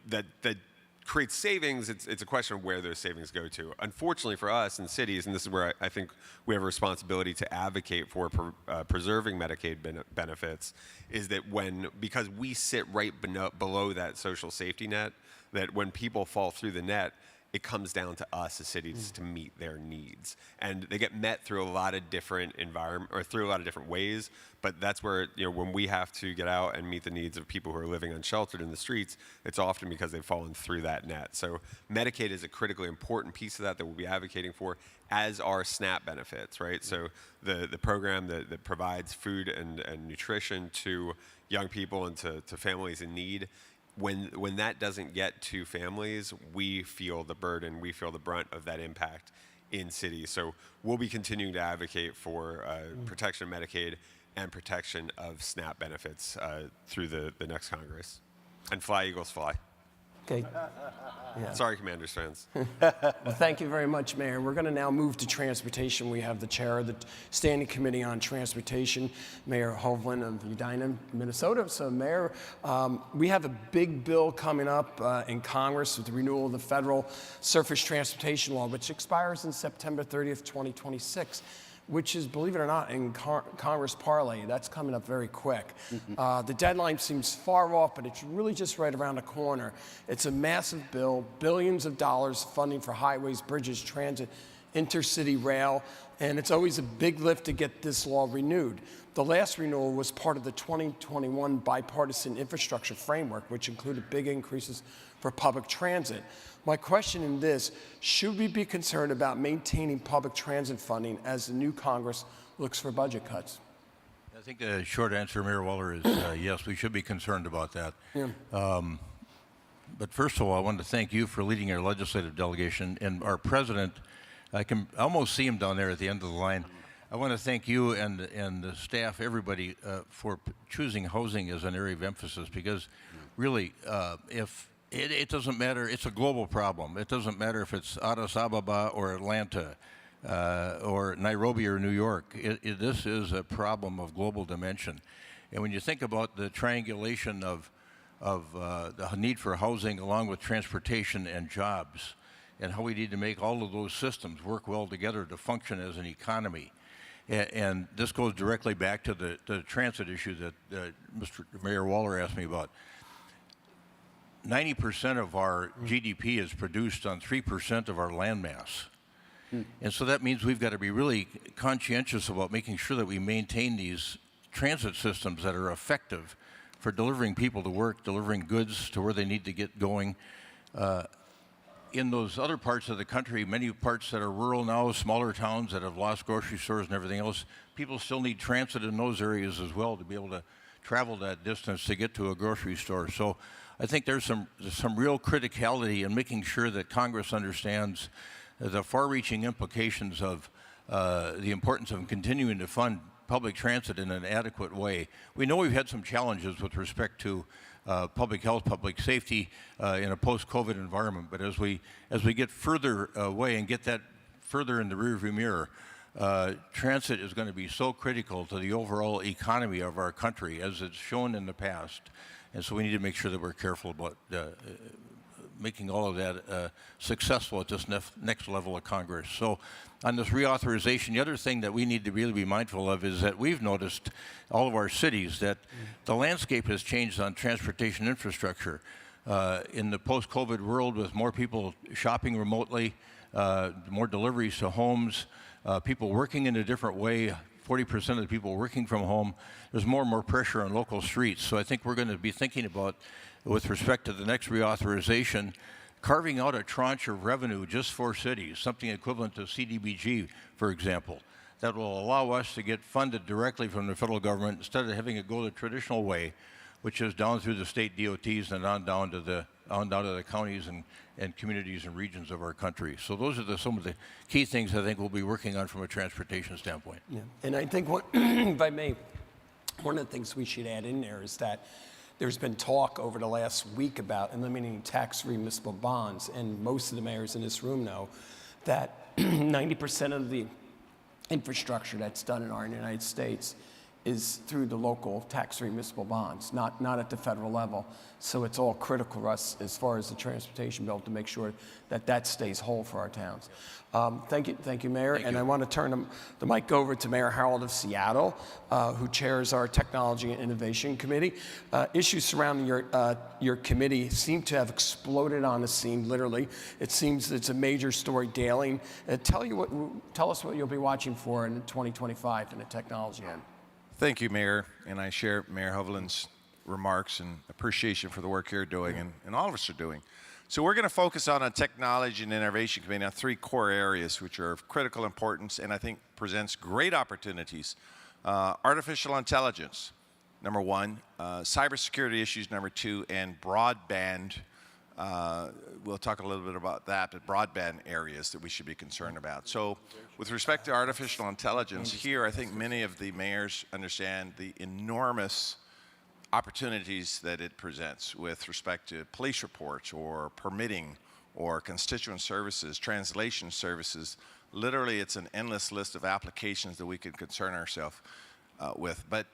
that creates savings. It's a question of where those savings go to. Unfortunately for us in cities, and this is where I think we have a responsibility to advocate for preserving Medicaid benefits, is that because we sit right below that social safety net, that when people fall through the net, it comes down to us as cities to meet their needs. And they get met through a lot of different through a lot of different ways, but that's where, when we have to get out and meet the needs of people who are living unsheltered in the streets, it's often because they've fallen through that net. So Medicaid is a critically important piece of that we'll be advocating for, as are SNAP benefits, right? So the program that provides food and nutrition to young people and to families in need. When that doesn't get to families, we feel the burden, we feel the brunt of that impact in cities. So we'll be continuing to advocate for protection of Medicaid and protection of SNAP benefits through the next Congress. And fly, Eagles, fly. Okay. Yeah. Sorry, Commanders fans. Well, thank you very much, Mayor. We're going to now move to transportation. We have the chair of the Standing Committee on Transportation, Mayor Hovland of Edina, Minnesota. So, Mayor, we have a big bill coming up in Congress with the renewal of the federal surface transportation law, which expires in September 30th, 2026. Which is, believe it or not, in Congress parlay. That's coming up very quick. The deadline seems far off, but it's really just right around the corner. It's a massive bill, billions of dollars funding for highways, bridges, transit, intercity rail, and it's always a big lift to get this law renewed. The last renewal was part of the 2021 bipartisan infrastructure framework, which included big increases for public transit. My question in this, should we be concerned about maintaining public transit funding as the new Congress looks for budget cuts? I think the short answer, Mayor Waller, is yes, we should be concerned about that. Yeah. But first of all, I wanted to thank you for leading our legislative delegation, and our president. I can almost see him down there at the end of the line. I want to thank you and the staff, everybody, for choosing housing as an area of emphasis, because really, if it doesn't matter, it's a global problem. It doesn't matter if it's Addis Ababa or Atlanta or Nairobi or New York. This is a problem of global dimension. And when you think about the triangulation of the need for housing along with transportation and jobs, and how we need to make all of those systems work well together to function as an economy. And this goes directly back to the transit issue that Mr. Mayor Waller asked me about. 90% of our GDP is produced on 3% of our land mass. And so that means we've got to be really conscientious about making sure that we maintain these transit systems that are effective for delivering people to work, delivering goods to where they need to get going. In those other parts of the country, many parts that are rural now, smaller towns that have lost grocery stores and everything else, people still need transit in those areas as well to be able to travel that distance to get to a grocery store. So I think there's some real criticality in making sure that Congress understands the far-reaching implications of the importance of continuing to fund public transit in an adequate way. We know we've had some challenges with respect to public health, public safety in a post-COVID environment, but as we get further away and get that further in the rearview mirror, transit is going to be so critical to the overall economy of our country, as it's shown in the past. And so we need to make sure that we're careful about making all of that successful at this next level of Congress. So on this reauthorization, the other thing that we need to really be mindful of is that we've noticed all of our cities that the landscape has changed on transportation infrastructure. In the post-COVID world, with more people shopping remotely, more deliveries to homes, people working in a different way, 40% of the people working from home, there's more and more pressure on local streets. So I think we're going to be thinking about, with respect to the next reauthorization, carving out a tranche of revenue just for cities, something equivalent to CDBG, for example, that will allow us to get funded directly from the federal government instead of having it go the traditional way, which is down through the state DOTs and on down to the counties and communities and regions of our country. So those are some of the key things I think we'll be working on from a transportation standpoint. Yeah. And I think, if I may, one of the things we should add in there is that there's been talk over the last week about eliminating tax-free municipal bonds, and most of the mayors in this room know that 90% of the infrastructure that's done in our United States is through the local tax-free municipal bonds, not at the federal level. So it's all critical for us as far as the transportation bill to make sure that that stays whole for our towns. Thank you, Mayor. And I want to turn the mic over to Mayor Harold of Seattle, who chairs our Technology and Innovation Committee. Issues surrounding your committee seem to have exploded on the scene, literally. It seems it's a major story daily. Tell us what you'll be watching for in 2025 in the technology end. Thank you, Mayor, and I share Mayor Hovland's remarks and appreciation for the work you're doing and all of us are doing. So we're going to focus on a Technology and Innovation Committee on 3 core areas which are of critical importance and I think presents great opportunities. Artificial intelligence, number 1, cybersecurity issues, number 2, and broadband. We'll talk a little bit about that, but broadband areas that we should be concerned about. So with respect to artificial intelligence, here I think many of the mayors understand the enormous opportunities that it presents with respect to police reports or permitting or constituent services, translation services. Literally, it's an endless list of applications that we can concern ourselves with. But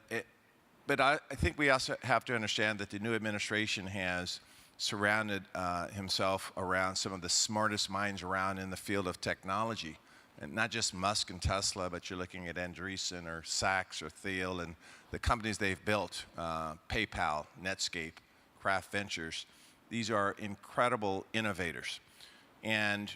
I think we also have to understand that the new administration has surrounded himself around some of the smartest minds around in the field of technology. And not just Musk and Tesla, but you're looking at Andreessen or Sachs or Thiel and the companies they've built, PayPal, Netscape, Kraft Ventures. These are incredible innovators. And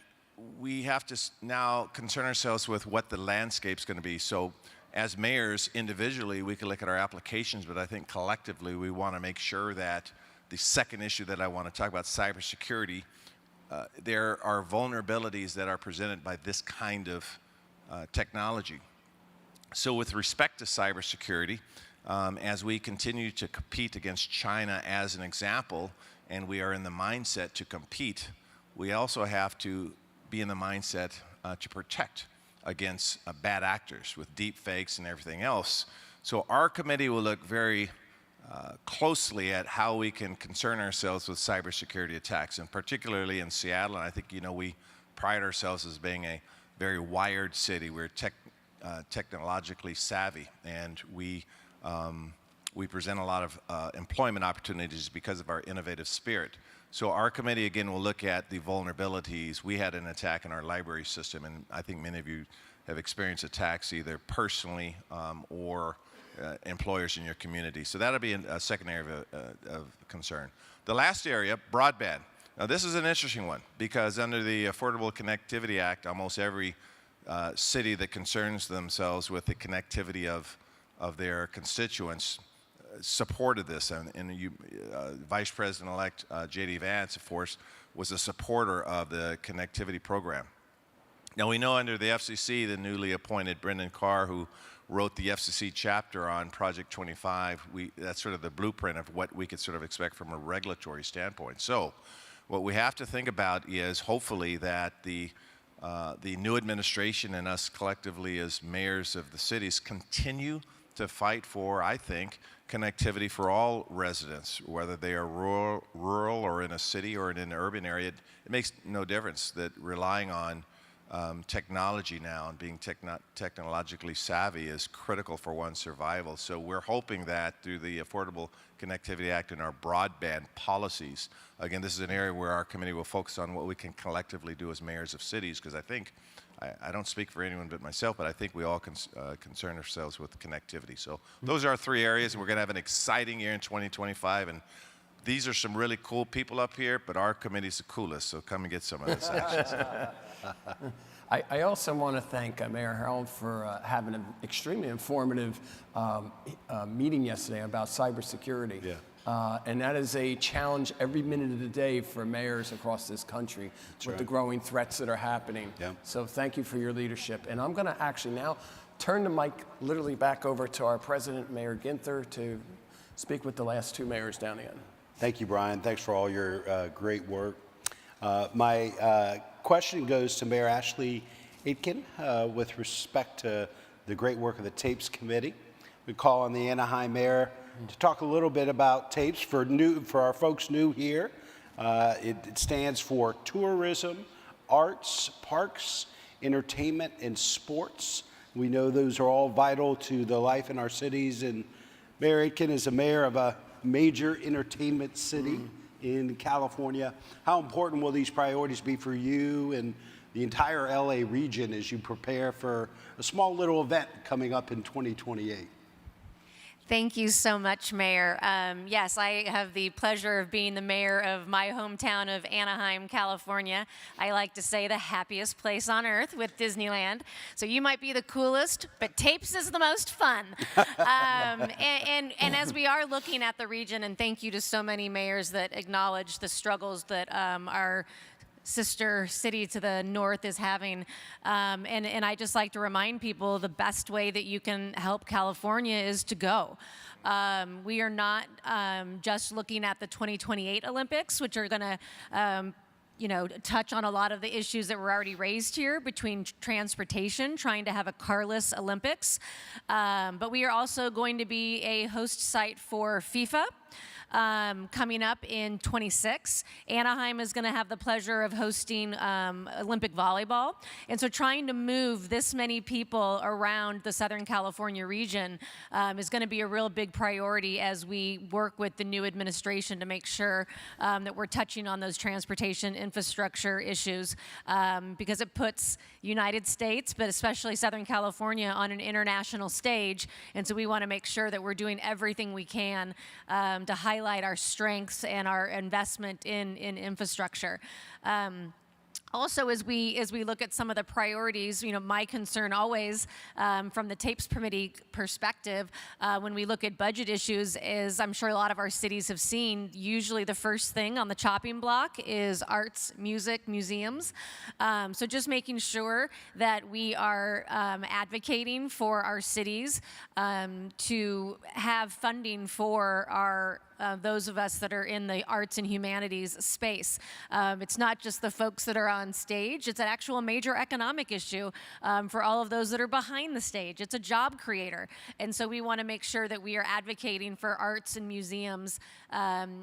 we have to now concern ourselves with what the landscape's going to be. So as mayors, individually, we can look at our applications, but I think collectively we want to make sure that the second issue that I want to talk about, cybersecurity, there are vulnerabilities that are presented by this kind of technology. So with respect to cybersecurity, as we continue to compete against China as an example, and we are in the mindset to compete, we also have to be in the mindset to protect against bad actors with deep fakes and everything else. So our committee will look very closely at how we can concern ourselves with cybersecurity attacks, and particularly in Seattle. And I think, you know, we pride ourselves as being a very wired city. We're technologically savvy, and we present a lot of employment opportunities because of our innovative spirit. So our committee, again, will look at the vulnerabilities. We had an attack in our library system, and I think many of you have experienced attacks either personally or employers in your community. So that'll be a second area of concern. The last area, broadband. Now this is an interesting one because under the Affordable Connectivity Act, almost every city that concerns themselves with the connectivity of their constituents supported this. And Vice President-elect J.D. Vance, of course, was a supporter of the connectivity program. Now we know under the FCC, the newly appointed Brendan Carr, who wrote the FCC chapter on Project 25, that's sort of the blueprint of what we could sort of expect from a regulatory standpoint. So what we have to think about is hopefully that the new administration and us collectively as mayors of the cities continue to fight for, I think, connectivity for all residents, whether they are rural or in a city or in an urban area. It makes no difference that relying on technology now and being technologically savvy is critical for one's survival. So we're hoping that through the Affordable Connectivity Act and our broadband policies, again, this is an area where our committee will focus on what we can collectively do as mayors of cities, because I think, I don't speak for anyone but myself, but I think we all concern ourselves with connectivity. So those are our 3 areas, and we're going to have an exciting year in 2025. And these are some really cool people up here, but our committee's the coolest, so come and get some of this action. I also want to thank Mayor Harold for having an extremely informative meeting yesterday about cybersecurity. Yeah. And that is a challenge every minute of the day for mayors across this country with the growing threats that are happening. Yeah. So thank you for your leadership. And I'm going to actually now turn the mic literally back over to our president, Mayor Ginther, to speak with the last 2 mayors down the end. Thank you, Brian. Thanks for all your great work. My question goes to Mayor Ashley Aitken with respect to the great work of the TAPES Committee. We call on the Anaheim Mayor to talk a little bit about TAPES for our folks new here. It stands for Tourism, Arts, Parks, Entertainment, and Sports. We know those are all vital to the life in our cities. And Mayor Aitken is a mayor of a major entertainment city in California. How important will these priorities be for you and the entire LA region as you prepare for a small little event coming up in 2028? Thank you so much, Mayor. Yes, I have the pleasure of being the mayor of my hometown of Anaheim, California. I like to say the happiest place on earth with Disneyland. So you might be the coolest, but Tapes is the most fun. And as we are looking at the region, and thank you to so many mayors that acknowledge the struggles that our sister city to the north is having. And I just like to remind people the best way that you can help California is to go. We are not just looking at the 2028 Olympics, which are going to touch on a lot of the issues that were already raised here between transportation, trying to have a carless Olympics. But we are also going to be a host site for FIFA. Coming up in 26. Anaheim is going to have the pleasure of hosting Olympic volleyball. And so trying to move this many people around the Southern California region is going to be a real big priority as we work with the new administration to make sure that we're touching on those transportation infrastructure issues because it puts United States, but especially Southern California, on an international stage. And so we want to make sure that we're doing everything we can to highlight our strengths and our investment in infrastructure. Also, as we look at some of the priorities, my concern always from the Tapes Committee perspective, when we look at budget issues, is I'm sure a lot of our cities have seen, usually the first thing on the chopping block is arts, music, museums. So just making sure that we are advocating for our cities to have funding for our those of us that are in the arts and humanities space. It's not just the folks that are on stage, it's an actual major economic issue for all of those that are behind the stage. It's a job creator. And so we want to make sure that we are advocating for arts and museums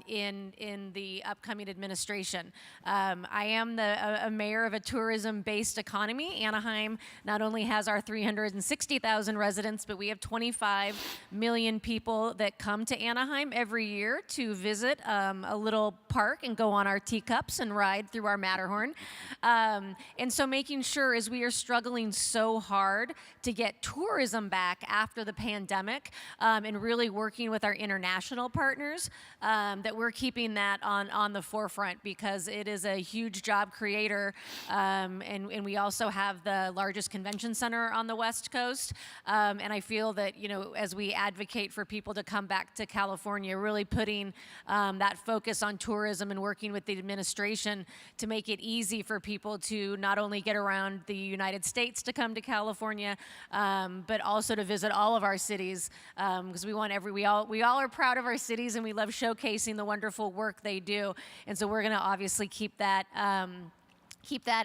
in the upcoming administration. I am a mayor of a tourism-based economy. Anaheim not only has our 360,000 residents, but we have 25 million people that come to Anaheim every year to visit a little park and go on our teacups and ride through our Matterhorn. And so making sure, as we are struggling so hard to get tourism back after the pandemic and really working with our international partners, that we're keeping that on the forefront because it is a huge job creator. And we also have the largest convention center on the West Coast. And I feel that, as we advocate for people to come back to California, really putting that focus on tourism and working with the administration to make it easy for people to not only get around the United States to come to California, but also to visit all of our cities because we all are proud of our cities and we love showcasing the wonderful work they do. And so we're going to obviously keep that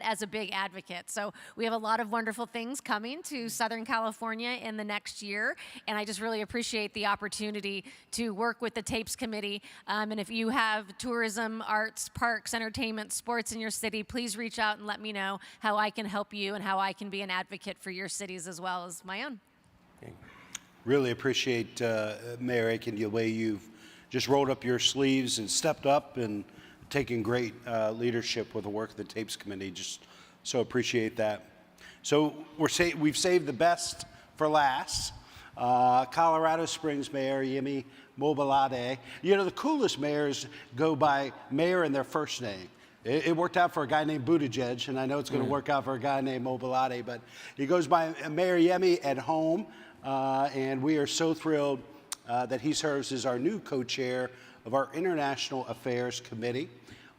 as a big advocate. So we have a lot of wonderful things coming to Southern California in the next year, and I just really appreciate the opportunity to work with the Tapes Committee. And if you have tourism, arts, parks, entertainment, sports in your city, please reach out and let me know how I can help you and how I can be an advocate for your cities as well as my own. Really appreciate, Mayor Aitken, the way you've just rolled up your sleeves and stepped up and taking great leadership with the work of the Tapes Committee. Just so appreciate that. So we've saved the best for last. Colorado Springs Mayor Yemi Mobolade. The coolest mayors go by mayor and their first name. It worked out for a guy named Buttigieg, and I know it's going to work out for a guy named Mobolade, but he goes by Mayor Yemi at home, and we are so thrilled that he serves as our new co-chair of our International Affairs Committee,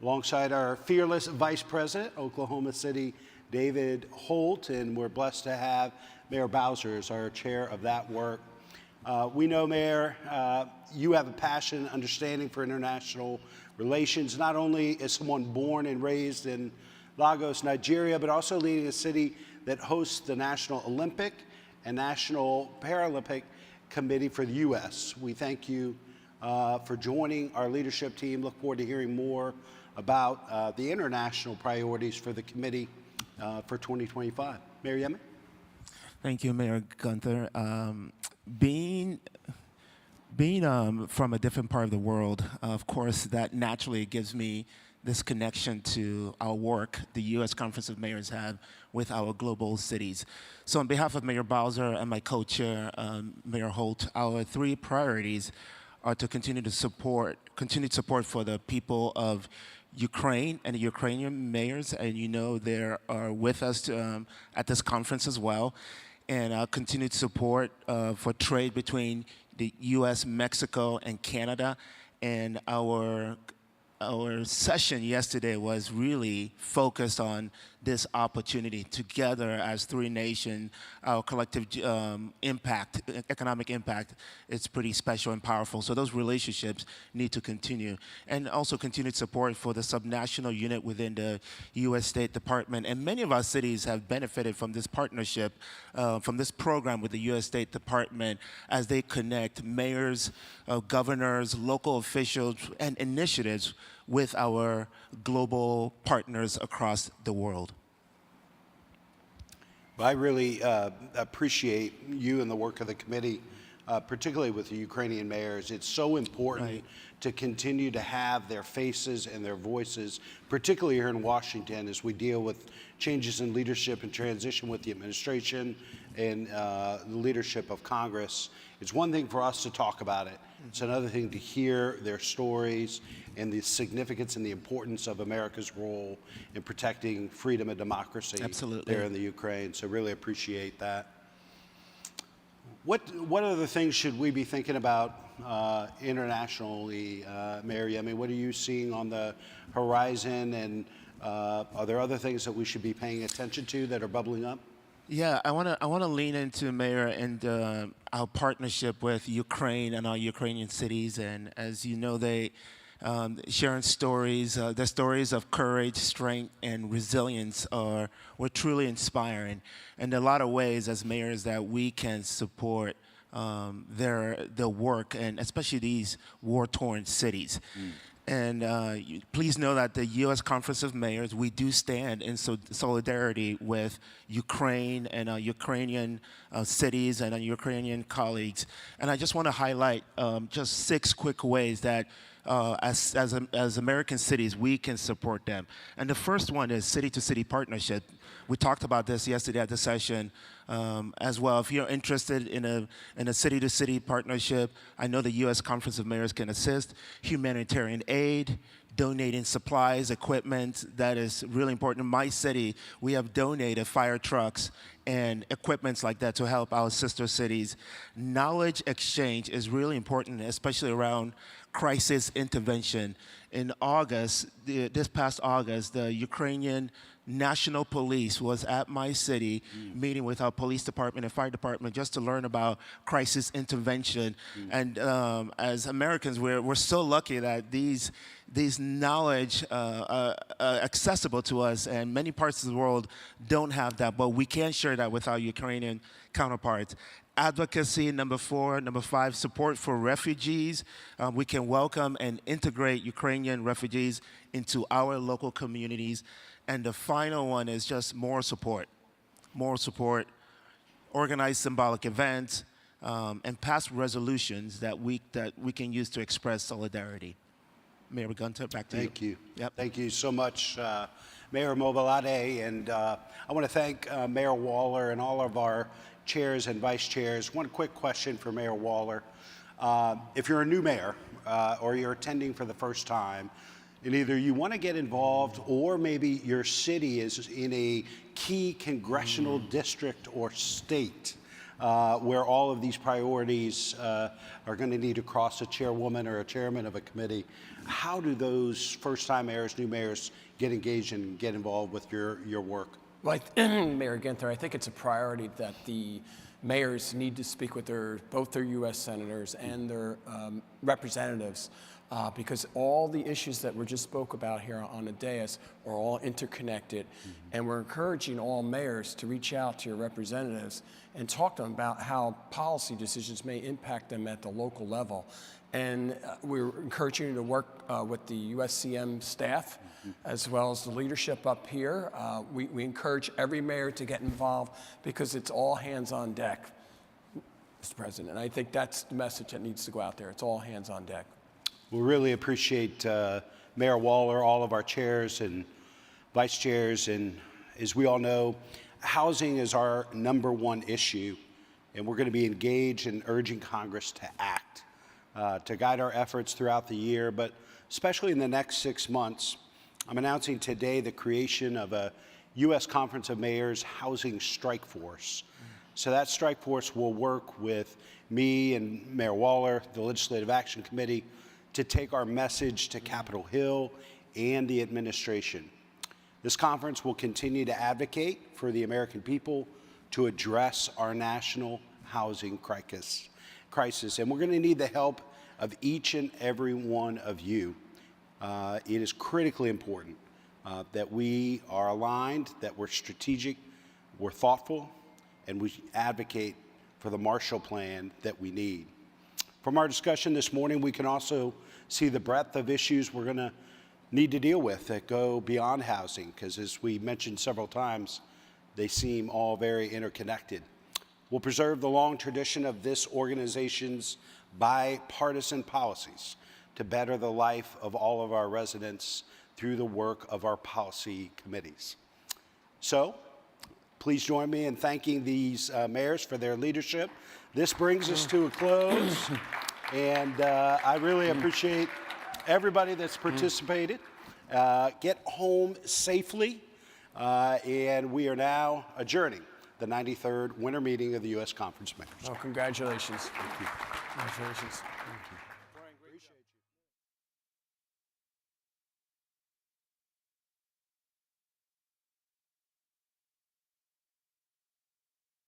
alongside our fearless Vice President, Oklahoma City, David Holt, and we're blessed to have Mayor Bowser as our chair of that work. We know, Mayor, you have a passion and understanding for international relations, not only as someone born and raised in Lagos, Nigeria, but also leading a city that hosts the National Olympic and National Paralympic Committee for the U.S. We thank you for joining our leadership team. Look forward to hearing more about the international priorities for the committee for 2025. Mayor Yemi? Thank you, Mayor Gunther. Being from a different part of the world, of course, that naturally gives me this connection to our work the U.S. Conference of Mayors have with our global cities. So on behalf of Mayor Bowser and my co-chair, Mayor Holt, our three priorities are to continued support for the people of Ukraine and the Ukrainian mayors, and you know they are with us at this conference as well, and continued support for trade between the U.S., Mexico, and Canada. And our session yesterday was really focused on this opportunity together as three nations. Our collective impact, economic impact, is pretty special and powerful. So those relationships need to continue. And also continued support for the subnational unit within the U.S. State Department. And many of our cities have benefited from this partnership, from this program with the U.S. State Department as they connect mayors, governors, local officials, and initiatives with our global partners across the world. I really appreciate you and the work of the committee, particularly with the Ukrainian mayors. It's so important to continue to have their faces and their voices, particularly here in Washington, as we deal with changes in leadership and transition with the administration and the leadership of Congress. It's one thing for us to talk about it. It's another thing to hear their stories and the significance and the importance of America's role in protecting freedom and democracy there in the Ukraine. So really appreciate that. What other things should we be thinking about internationally, Mayor Yemi? What are you seeing on the horizon, and are there other things that we should be paying attention to that are bubbling up? Yeah, I want to lean into, Mayor, and our partnership with Ukraine and our Ukrainian cities. And as you know, they sharing stories, their stories of courage, strength, and resilience were truly inspiring. And there are a lot of ways as mayors that we can support their work, and especially these war-torn cities. And please know that the U.S. Conference of Mayors, we do stand in solidarity with Ukraine and our Ukrainian cities and our Ukrainian colleagues. And I just want to highlight just 6 quick ways that as American cities, we can support them. And the first one is city-to-city partnership. We talked about this yesterday at the session as well. If you're interested in a city-to-city partnership, I know the U.S. Conference of Mayors can assist. Humanitarian aid, donating supplies, equipment, that is really important. In my city, we have donated fire trucks and equipments like that to help our sister cities. Knowledge exchange is really important, especially around crisis intervention. In August, this past August, the Ukrainian National Police was at my city meeting with our police department and fire department just to learn about crisis intervention. And as Americans, we're so lucky that these knowledge are accessible to us, and many parts of the world don't have that, but we can share that with our Ukrainian counterparts. Advocacy, number 4. Number 5, support for refugees. We can welcome and integrate Ukrainian refugees into our local communities. And the final one is just more support. More support, organize symbolic events, and pass resolutions that we can use to express solidarity. Mayor Gunther, back to you. Thank you. Yep. Thank you so much, Mayor Mobilade. And I want to thank Mayor Waller and all of our chairs and vice chairs. One quick question for Mayor Waller. If you're a new mayor or you're attending for the first time, and either you want to get involved or maybe your city is in a key congressional district or state where all of these priorities are going to need to cross a chairwoman or a chairman of a committee, how do those first-time mayors, new mayors get engaged and get involved with your work? Well, Mayor Ginther, I think it's a priority that the mayors need to speak with both their U.S. senators and their representatives because all the issues that we just spoke about here on the dais are all interconnected. And we're encouraging all mayors to reach out to your representatives and talk to them about how policy decisions may impact them at the local level. And we're encouraging you to work with the USCM staff as well as the leadership up here. We encourage every mayor to get involved because it's all hands on deck, Mr. President. And I think that's the message that needs to go out there. It's all hands on deck. We really appreciate Mayor Waller, all of our chairs and vice chairs. And as we all know, housing is our #1 issue, and we're going to be engaged in urging Congress to act, to guide our efforts throughout the year, but especially in the next 6 months. I'm announcing today the creation of a U.S. Conference of Mayors Housing Strike Force. So that strike force will work with me and Mayor Waller, the Legislative Action Committee, to take our message to Capitol Hill and the administration. This conference will continue to advocate for the American people to address our national housing crisis. And we're going to need the help of each and every one of you. It is critically important that we are aligned, that we're strategic, we're thoughtful, and we advocate for the Marshall Plan that we need. From our discussion this morning, we can also see the breadth of issues we're going to need to deal with that go beyond housing, because as we mentioned several times, they seem all very interconnected. We'll preserve the long tradition of this organization's bipartisan policies to better the life of all of our residents through the work of our policy committees. So, please join me in thanking these mayors for their leadership. This brings us to a close, and I really appreciate everybody that's participated. Get home safely, and we are now adjourning the 93rd winter meeting of the U.S. Conference of Mayors. Well, congratulations. Thank you. Congratulations. Thank you.